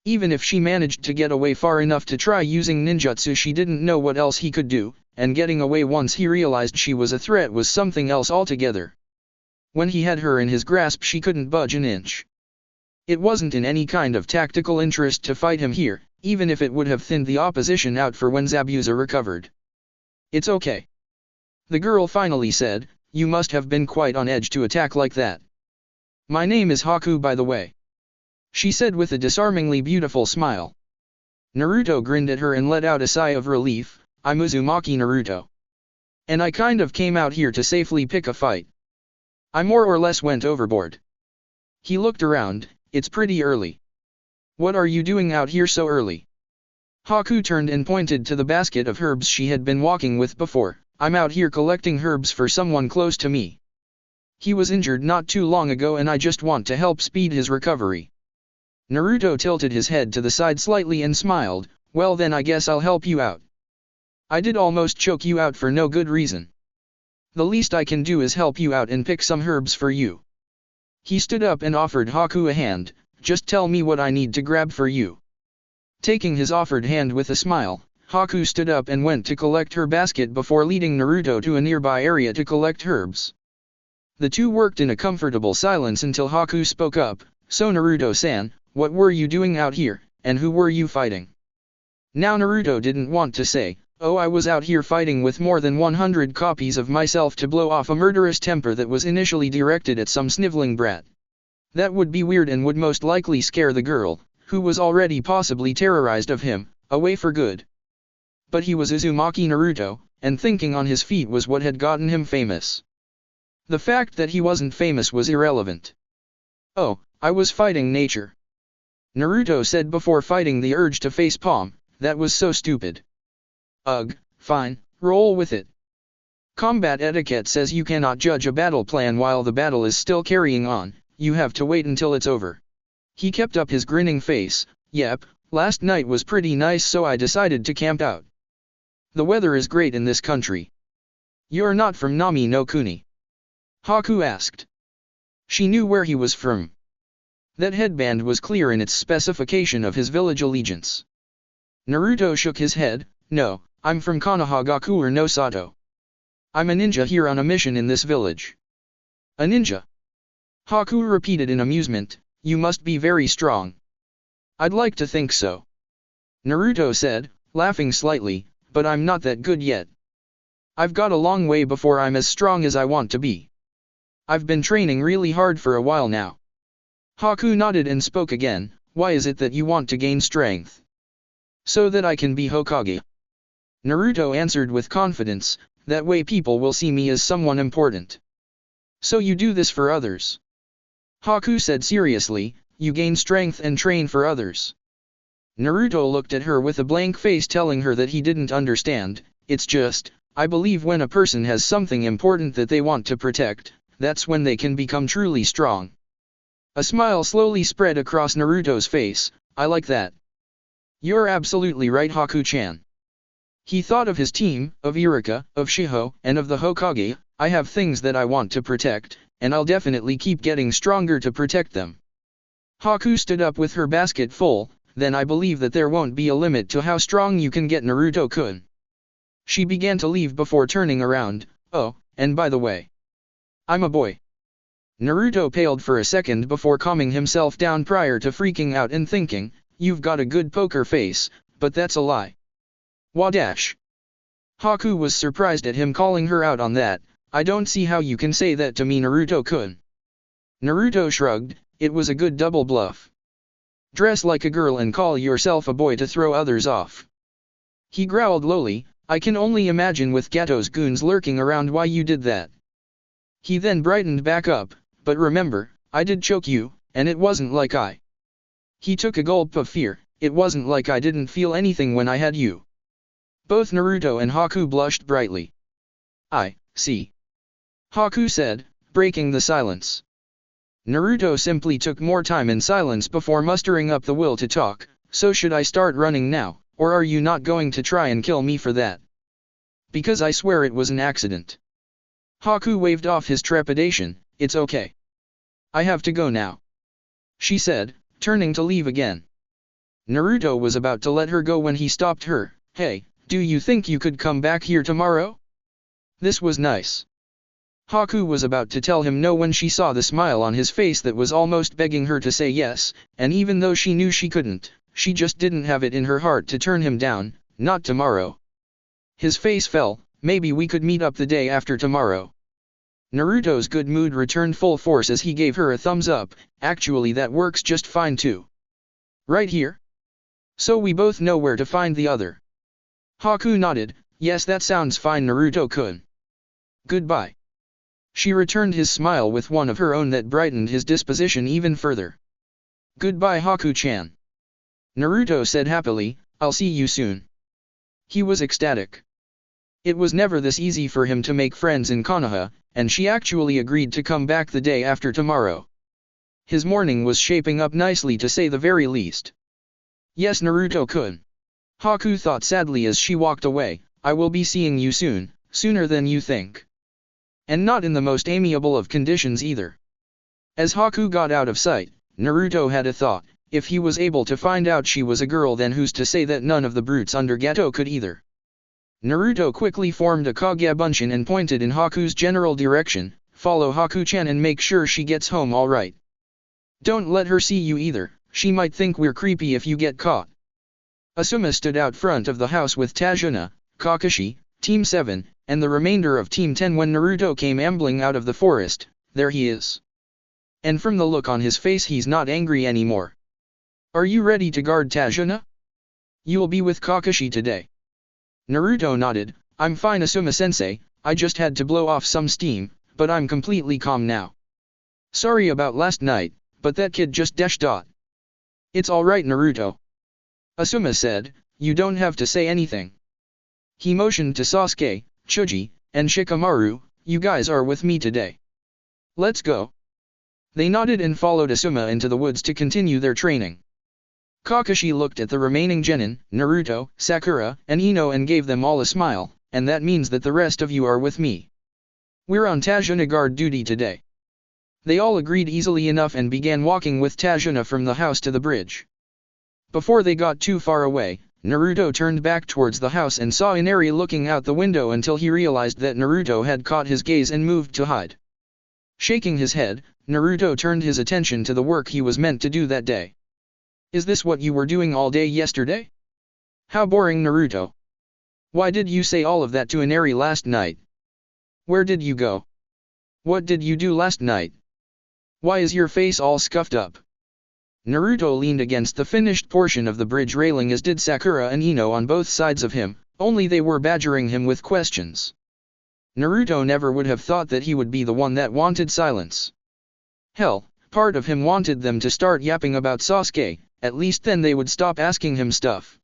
Even if she managed to get away far enough to try using ninjutsu, she didn't know what else he could do, and getting away once he realized she was a threat was something else altogether. When he had her in his grasp, she couldn't budge an inch. It wasn't in any kind of tactical interest to fight him here, even if it would have thinned the opposition out for when Zabuza recovered. It's okay. The girl finally said, you must have been quite on edge to attack like that. My name is Haku, by the way, she said with a disarmingly beautiful smile. Naruto grinned at her and let out a sigh of relief. I'm Uzumaki Naruto. And I kind of came out here to safely pick a fight. I more or less went overboard. He looked around. It's pretty early. What are you doing out here so early? Haku turned and pointed to the basket of herbs she had been walking with before. I'm out here collecting herbs for someone close to me. He was injured not too long ago and I just want to help speed his recovery. Naruto tilted his head to the side slightly and smiled. Well then, I guess I'll help you out. I did almost choke you out for no good reason. The least I can do is help you out and pick some herbs for you. He stood up and offered Haku a hand. Just tell me what I need to grab for you. Taking his offered hand with a smile, Haku stood up and went to collect her basket before leading Naruto to a nearby area to collect herbs. The two worked in a comfortable silence until Haku spoke up. So Naruto-san, what were you doing out here, and who were you fighting? Now Naruto didn't want to say, oh, I was out here fighting with more than 100 copies of myself to blow off a murderous temper that was initially directed at some sniveling brat. That would be weird and would most likely scare the girl, who was already possibly terrorized of him, away for good. But he was Uzumaki Naruto, and thinking on his feet was what had gotten him famous. The fact that he wasn't famous was irrelevant. Oh, I was fighting nature. Naruto said before fighting the urge to facepalm. That was so stupid. Ugh, fine, roll with it. Combat etiquette says you cannot judge a battle plan while the battle is still carrying on, you have to wait until it's over. He kept up his grinning face. Yep, last night was pretty nice, so I decided to camp out. The weather is great in this country. You're not from Nami no Kuni? Haku asked. She knew where he was from. That headband was clear in its specification of his village allegiance. Naruto shook his head. No, I'm from Konohagaku no Sato. I'm a ninja here on a mission in this village. A ninja? Haku repeated in amusement. You must be very strong. I'd like to think so. Naruto said, laughing slightly, but I'm not that good yet. I've got a long way before I'm as strong as I want to be. I've been training really hard for a while now. Haku nodded and spoke again. Why is it that you want to gain strength? So that I can be Hokage. Naruto answered with confidence, that way people will see me as someone important. So you do this for others? Haku said seriously, you gain strength and train for others. Naruto looked at her with a blank face, telling her that he didn't understand. It's just, I believe when a person has something important that they want to protect, that's when they can become truly strong. A smile slowly spread across Naruto's face. I like that. You're absolutely right, Haku-chan. He thought of his team, of Iruka, of Shiho, and of the Hokage. I have things that I want to protect, and I'll definitely keep getting stronger to protect them. Haku stood up with her basket full. Then I believe that there won't be a limit to how strong you can get, Naruto-kun. She began to leave before turning around. Oh, and by the way, I'm a boy. Naruto paled for a second before calming himself down prior to freaking out and thinking, you've got a good poker face, but that's a lie. Wadash. Haku was surprised at him calling her out on that. I don't see how you can say that to me, Naruto-kun. Naruto shrugged. It was a good double bluff. Dress like a girl and call yourself a boy to throw others off. He growled lowly. I can only imagine with Gato's goons lurking around why you did that. He then brightened back up. But remember, I did choke you, and it wasn't like I. He took a gulp of fear. It wasn't like I didn't feel anything when I had you. Both Naruto and Haku blushed brightly. I see. Haku said, breaking the silence. Naruto simply took more time in silence before mustering up the will to talk. So should I start running now, or are you not going to try and kill me for that? Because I swear it was an accident. Haku waved off his trepidation. It's okay. I have to go now, she said, turning to leave again. Naruto was about to let her go when he stopped her. Hey, do you think you could come back here tomorrow? This was nice. Haku was about to tell him no when she saw the smile on his face that was almost begging her to say yes, and even though she knew she couldn't, she just didn't have it in her heart to turn him down. Not tomorrow. His face fell. Maybe we could meet up the day after tomorrow. Naruto's good mood returned full force as he gave her a thumbs up. Actually, that works just fine too. Right here? So we both know where to find the other. Haku nodded. Yes, that sounds fine, Naruto-kun. Goodbye. She returned his smile with one of her own that brightened his disposition even further. Goodbye, Haku-chan. Naruto said happily. I'll see you soon. He was ecstatic. It was never this easy for him to make friends in Konoha, and she actually agreed to come back the day after tomorrow. His morning was shaping up nicely to say the very least. Yes, Naruto-kun. Haku thought sadly as she walked away. I will be seeing you soon, sooner than you think. And not in the most amiable of conditions either. As Haku got out of sight, Naruto had a thought. If he was able to find out she was a girl, then who's to say that none of the brutes under Gato could either? Naruto quickly formed a Kage Bunshin and pointed in Haku's general direction. Follow Haku-chan and make sure she gets home all right. Don't let her see you either, she might think we're creepy if you get caught. Asuma stood out front of the house with Tajuna, Kakashi, Team 7, and the remainder of Team 10 when Naruto came ambling out of the forest. There he is. And from the look on his face, he's not angry anymore. Are you ready to guard Tajuna? You'll be with Kakashi today. Naruto nodded. I'm fine, Asuma-sensei, I just had to blow off some steam, but I'm completely calm now. Sorry about last night, but that kid just dashed. It's alright, Naruto. Asuma said, you don't have to say anything. He motioned to Sasuke, Choji, and Shikamaru. You guys are with me today. Let's go. They nodded and followed Asuma into the woods to continue their training. Kakashi looked at the remaining genin, Naruto, Sakura, and Ino and gave them all a smile, and that means that the rest of you are with me. We're on Tajuna guard duty today. They all agreed easily enough and began walking with Tajuna from the house to the bridge. Before they got too far away, Naruto turned back towards the house and saw Inari looking out the window until he realized that Naruto had caught his gaze and moved to hide. Shaking his head, Naruto turned his attention to the work he was meant to do that day. Is this what you were doing all day yesterday? How boring, Naruto. Why did you say all of that to Inari last night? Where did you go? What did you do last night? Why is your face all scuffed up? Naruto leaned against the finished portion of the bridge railing, as did Sakura and Ino on both sides of him, only they were badgering him with questions. Naruto never would have thought that he would be the one that wanted silence. Hell, part of him wanted them to start yapping about Sasuke, at least then they would stop asking him stuff.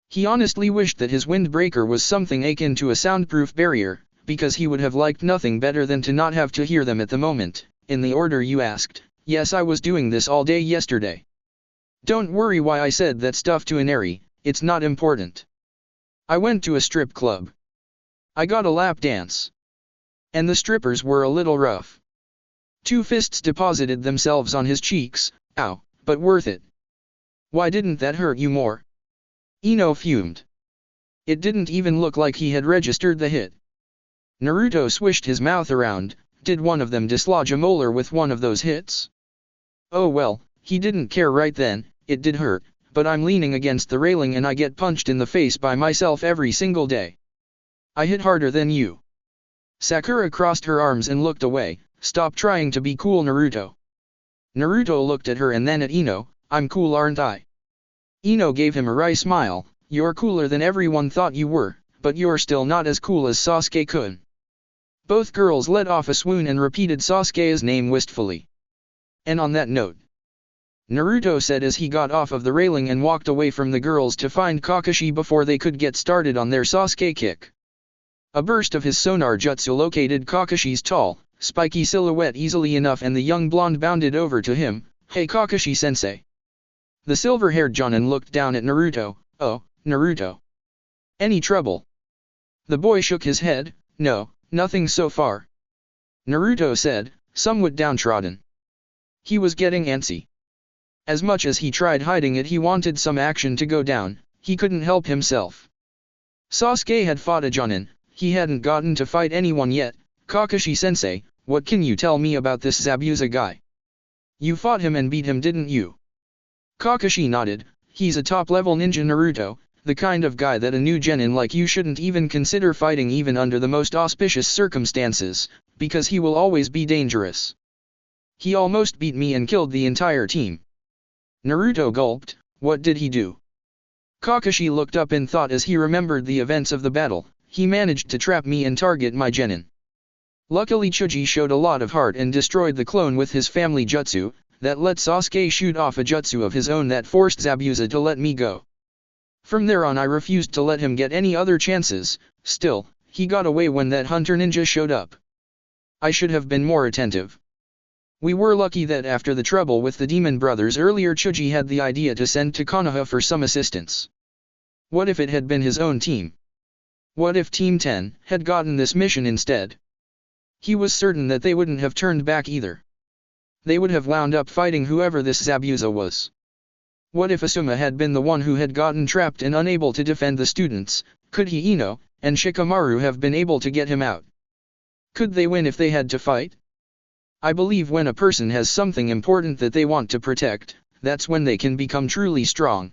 He honestly wished that his windbreaker was something akin to a soundproof barrier, because he would have liked nothing better than to not have to hear them at the moment. In the order you asked, yes, I was doing this all day yesterday. Don't worry why I said that stuff to Inari, it's not important. I went to a strip club. I got a lap dance. And the strippers were a little rough. Two fists deposited themselves on his cheeks. Ow, but worth it. Why didn't that hurt you more? Ino fumed. It didn't even look like he had registered the hit. Naruto swished his mouth around. Did one of them dislodge a molar with one of those hits? Oh well, he didn't care right then. It did hurt, but I'm leaning against the railing and I get punched in the face by myself every single day. I hit harder than you. Sakura crossed her arms and looked away. Stop trying to be cool, Naruto. Naruto looked at her and then at Ino. I'm cool, aren't I? Ino gave him a wry smile. You're cooler than everyone thought you were, but you're still not as cool as Sasuke-kun. Both girls let off a swoon and repeated Sasuke's name wistfully. And on that note, Naruto said as he got off of the railing and walked away from the girls to find Kakashi before they could get started on their Sasuke kick. A burst of his sonar jutsu located Kakashi's tall, spiky silhouette easily enough and the young blonde bounded over to him. Hey Kakashi-sensei. The silver-haired Jonin looked down at Naruto. Oh, Naruto. Any trouble? The boy shook his head. No, nothing so far. Naruto said, somewhat downtrodden. He was getting antsy. As much as he tried hiding it, he wanted some action to go down, he couldn't help himself. Sasuke had fought a Jonin, he hadn't gotten to fight anyone yet. Kakashi-sensei, what can you tell me about this Zabuza guy? You fought him and beat him, didn't you? Kakashi nodded. He's a top-level ninja Naruto, the kind of guy that a new genin like you shouldn't even consider fighting even under the most auspicious circumstances, because he will always be dangerous. He almost beat me and killed the entire team. Naruto gulped. What did he do? Kakashi looked up in thought as he remembered the events of the battle. He managed to trap me and target my genin. Luckily Chuji showed a lot of heart and destroyed the clone with his family jutsu, that let Sasuke shoot off a jutsu of his own that forced Zabuza to let me go. From there on I refused to let him get any other chances. Still, he got away when that hunter ninja showed up. I should have been more attentive. We were lucky that after the trouble with the demon brothers earlier, Chuji had the idea to send to Konoha for some assistance. What if it had been his own team? What if Team 10 had gotten this mission instead? He was certain that they wouldn't have turned back either. They would have wound up fighting whoever this Zabuza was. What if Asuma had been the one who had gotten trapped and unable to defend the students? Could Ino and Shikamaru have been able to get him out? Could they win if they had to fight? I believe when a person has something important that they want to protect, that's when they can become truly strong.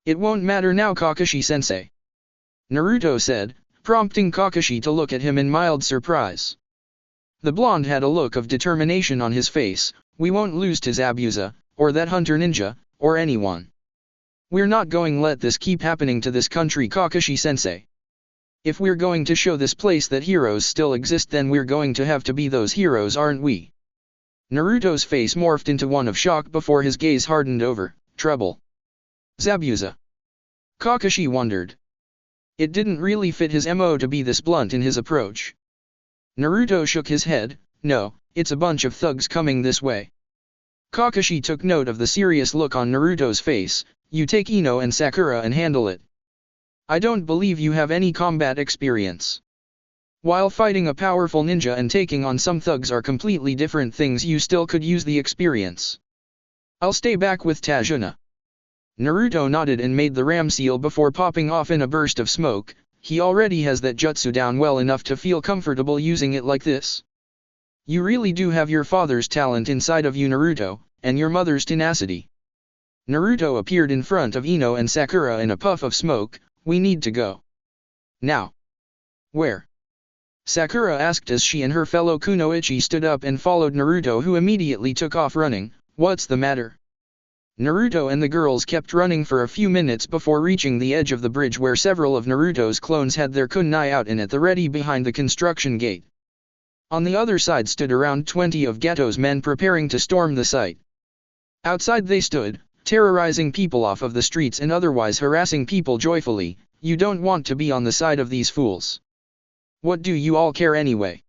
It won't matter now, Kakashi-sensei, Naruto said, prompting Kakashi to look at him in mild surprise. The blonde had a look of determination on his face. We won't lose to Zabuza, or that hunter ninja, or anyone. We're not going to let this keep happening to this country, Kakashi-sensei. If we're going to show this place that heroes still exist, then we're going to have to be those heroes, aren't we? Naruto's face morphed into one of shock before his gaze hardened over trouble. Zabuza. Kakashi wondered. It didn't really fit his MO to be this blunt in his approach. Naruto shook his head. No, it's a bunch of thugs coming this way. Kakashi took note of the serious look on Naruto's face. You take Ino and Sakura and handle it. I don't believe you have any combat experience. While fighting a powerful ninja and taking on some thugs are completely different things, you still could use the experience. I'll stay back with Tajuna. Naruto nodded and made the ram seal before popping off in a burst of smoke. He already has that jutsu down well enough to feel comfortable using it like this. You really do have your father's talent inside of you, Naruto, and your mother's tenacity. Naruto appeared in front of Ino and Sakura in a puff of smoke. We need to go. Now. Where? Sakura asked as she and her fellow kunoichi stood up and followed Naruto, who immediately took off running. What's the matter? Naruto and the girls kept running for a few minutes before reaching the edge of the bridge where several of Naruto's clones had their kunai out and at the ready behind the construction gate. On the other side stood around 20 of Gato's men preparing to storm the site. Outside they stood, terrorizing people off of the streets and otherwise harassing people joyfully. You don't want to be on the side of these fools. What do you all care anyway?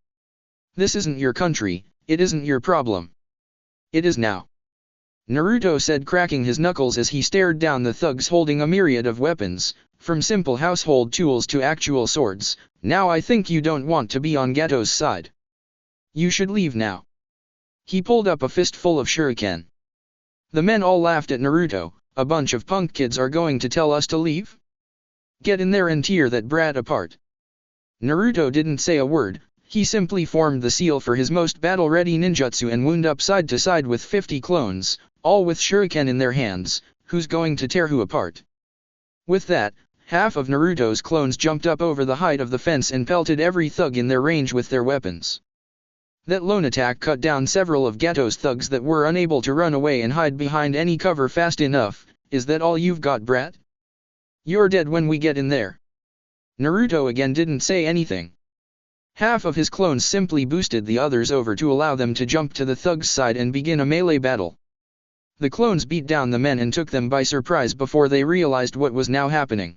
This isn't your country, it isn't your problem. It is now. Naruto said, cracking his knuckles as he stared down the thugs holding a myriad of weapons, from simple household tools to actual swords. Now I think you don't want to be on Gato's side. You should leave now. He pulled up a fistful of shuriken. The men all laughed at Naruto. A bunch of punk kids are going to tell us to leave? Get in there and tear that brat apart. Naruto didn't say a word. He simply formed the seal for his most battle-ready ninjutsu and wound up side to side with 50 clones, all with shuriken in their hands. Who's going to tear who apart? With that, half of Naruto's clones jumped up over the height of the fence and pelted every thug in their range with their weapons. That lone attack cut down several of Gato's thugs that were unable to run away and hide behind any cover fast enough. Is that all you've got, brat? You're dead when we get in there. Naruto again didn't say anything. Half of his clones simply boosted the others over to allow them to jump to the thugs' side and begin a melee battle. The clones beat down the men and took them by surprise before they realized what was now happening.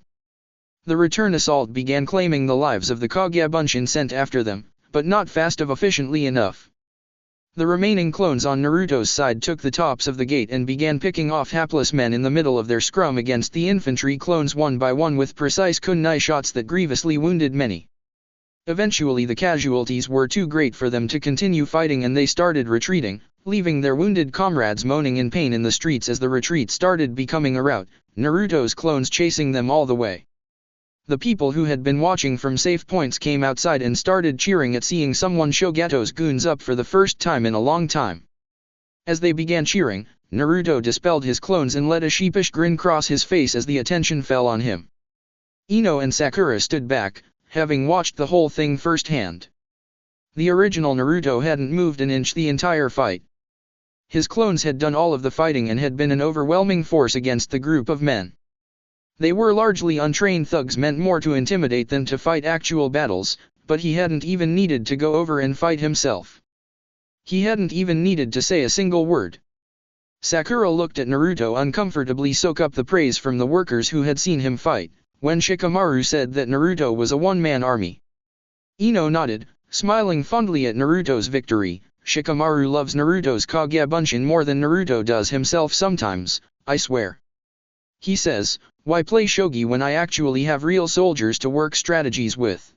The return assault began, claiming the lives of the Kage Bunshin sent after them, but not fast of efficiently enough. The remaining clones on Naruto's side took the tops of the gate and began picking off hapless men in the middle of their scrum against the infantry clones one by one with precise kunai shots that grievously wounded many. Eventually the casualties were too great for them to continue fighting and they started retreating, leaving their wounded comrades moaning in pain in the streets as the retreat started becoming a rout, Naruto's clones chasing them all the way. The people who had been watching from safe points came outside and started cheering at seeing someone show Gato's goons up for the first time in a long time. As they began cheering, Naruto dispelled his clones and let a sheepish grin cross his face as the attention fell on him. Ino and Sakura stood back, having watched the whole thing firsthand. The original Naruto hadn't moved an inch the entire fight. His clones had done all of the fighting and had been an overwhelming force against the group of men. They were largely untrained thugs meant more to intimidate than to fight actual battles, but he hadn't even needed to go over and fight himself. He hadn't even needed to say a single word. Sakura looked at Naruto uncomfortably soak up the praise from the workers who had seen him fight, when Shikamaru said that Naruto was a one-man army. Ino nodded, smiling fondly at Naruto's victory. Shikamaru loves Naruto's Kage Bunshin more than Naruto does himself sometimes, I swear. He says, why play shogi when I actually have real soldiers to work strategies with?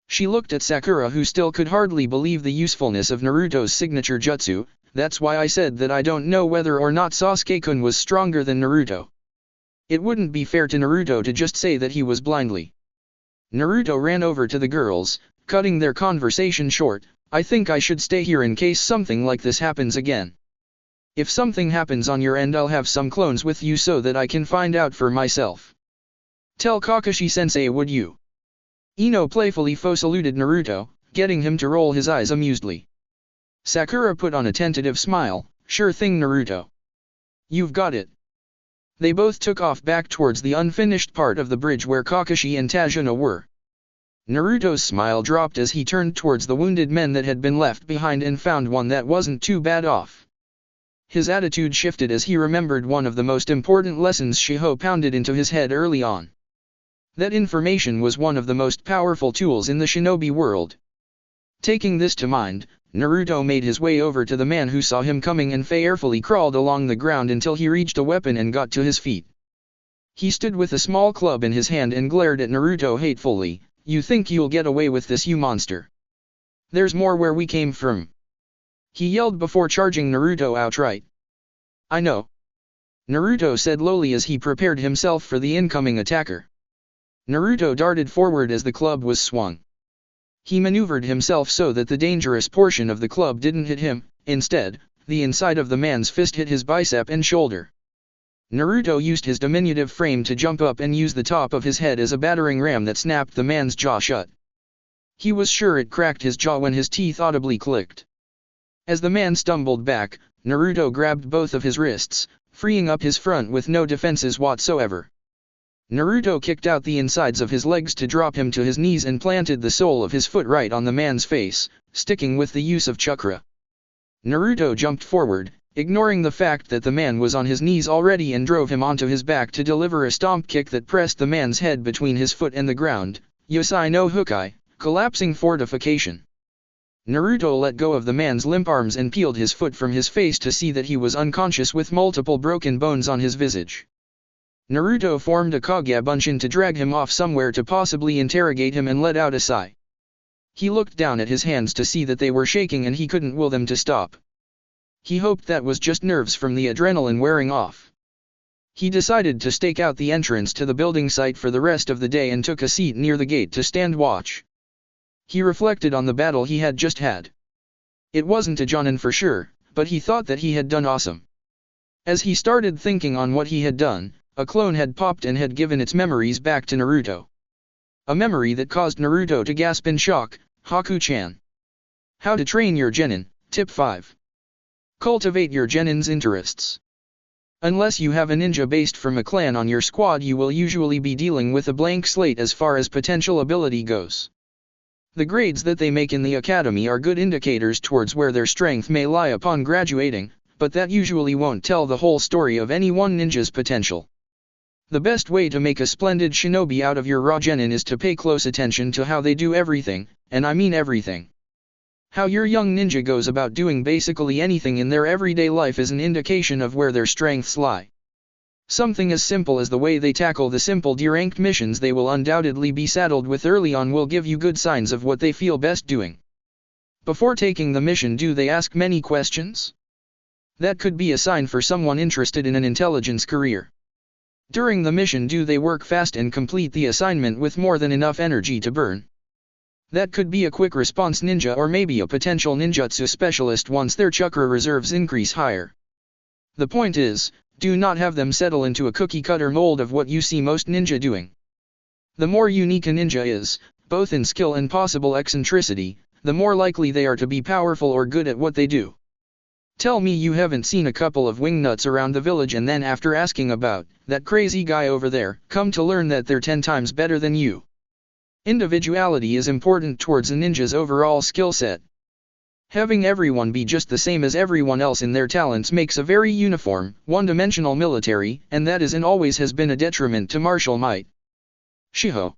She looked at Sakura who still could hardly believe the usefulness of Naruto's signature jutsu. That's why I said that I don't know whether or not Sasuke-kun was stronger than Naruto. It wouldn't be fair to Naruto to just say that he was blindly. Naruto ran over to the girls, cutting their conversation short. I think I should stay here in case something like this happens again. If something happens on your end, I'll have some clones with you so that I can find out for myself. Tell Kakashi-sensei, would you? Ino playfully saluted Naruto, getting him to roll his eyes amusedly. Sakura put on a tentative smile, sure thing Naruto. You've got it. They both took off back towards the unfinished part of the bridge where Kakashi and Tajuna were. Naruto's smile dropped as he turned towards the wounded men that had been left behind and found one that wasn't too bad off. His attitude shifted as he remembered one of the most important lessons Shiho pounded into his head early on. That information was one of the most powerful tools in the shinobi world. Taking this to mind, Naruto made his way over to the man who saw him coming and fearfully crawled along the ground until he reached a weapon and got to his feet. He stood with a small club in his hand and glared at Naruto hatefully. You think you'll get away with this, you monster? There's more where we came from. He yelled before charging Naruto outright. I know. Naruto said lowly as he prepared himself for the incoming attacker. Naruto darted forward as the club was swung. He maneuvered himself so that the dangerous portion of the club didn't hit him. Instead, the inside of the man's fist hit his bicep and shoulder. Naruto used his diminutive frame to jump up and use the top of his head as a battering ram that snapped the man's jaw shut. He was sure it cracked his jaw when his teeth audibly clicked. As the man stumbled back, Naruto grabbed both of his wrists, freeing up his front with no defenses whatsoever. Naruto kicked out the insides of his legs to drop him to his knees and planted the sole of his foot right on the man's face, sticking with the use of chakra. Naruto jumped forward, ignoring the fact that the man was on his knees already, and drove him onto his back to deliver a stomp kick that pressed the man's head between his foot and the ground. Yosai no Hukai, collapsing fortification. Naruto let go of the man's limp arms and peeled his foot from his face to see that he was unconscious with multiple broken bones on his visage. Naruto formed a Kage Bunshin to drag him off somewhere to possibly interrogate him and let out a sigh. He looked down at his hands to see that they were shaking and he couldn't will them to stop. He hoped that was just nerves from the adrenaline wearing off. He decided to stake out the entrance to the building site for the rest of the day and took a seat near the gate to stand watch. He reflected on the battle he had just had. It wasn't a Jonin for sure, but he thought that he had done awesome. As he started thinking on what he had done, a clone had popped and had given its memories back to Naruto. A memory that caused Naruto to gasp in shock. Haku-chan. How to train your genin, tip 5. Cultivate your genin's interests. Unless you have a ninja based from a clan on your squad, you will usually be dealing with a blank slate as far as potential ability goes. The grades that they make in the academy are good indicators towards where their strength may lie upon graduating, but that usually won't tell the whole story of any one ninja's potential. The best way to make a splendid shinobi out of your raw genin is to pay close attention to how they do everything, and I mean everything. How your young ninja goes about doing basically anything in their everyday life is an indication of where their strengths lie. Something as simple as the way they tackle the simple D-ranked missions they will undoubtedly be saddled with early on will give you good signs of what they feel best doing. Before taking the mission, do they ask many questions? That could be a sign for someone interested in an intelligence career. During the mission, do they work fast and complete the assignment with more than enough energy to burn? That could be a quick response ninja or maybe a potential ninjutsu specialist once their chakra reserves increase higher. The point is, do not have them settle into a cookie-cutter mold of what you see most ninja doing. The more unique a ninja is, both in skill and possible eccentricity, the more likely they are to be powerful or good at what they do. Tell me you haven't seen a couple of wingnuts around the village and then after asking about that crazy guy over there, come to learn that they're 10 times better than you. Individuality is important towards a ninja's overall skill set. Having everyone be just the same as everyone else in their talents makes a very uniform, one-dimensional military, and that is and always has been a detriment to martial might. Shiho.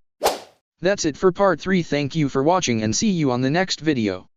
That's it for part 3. Thank you for watching and see you on the next video.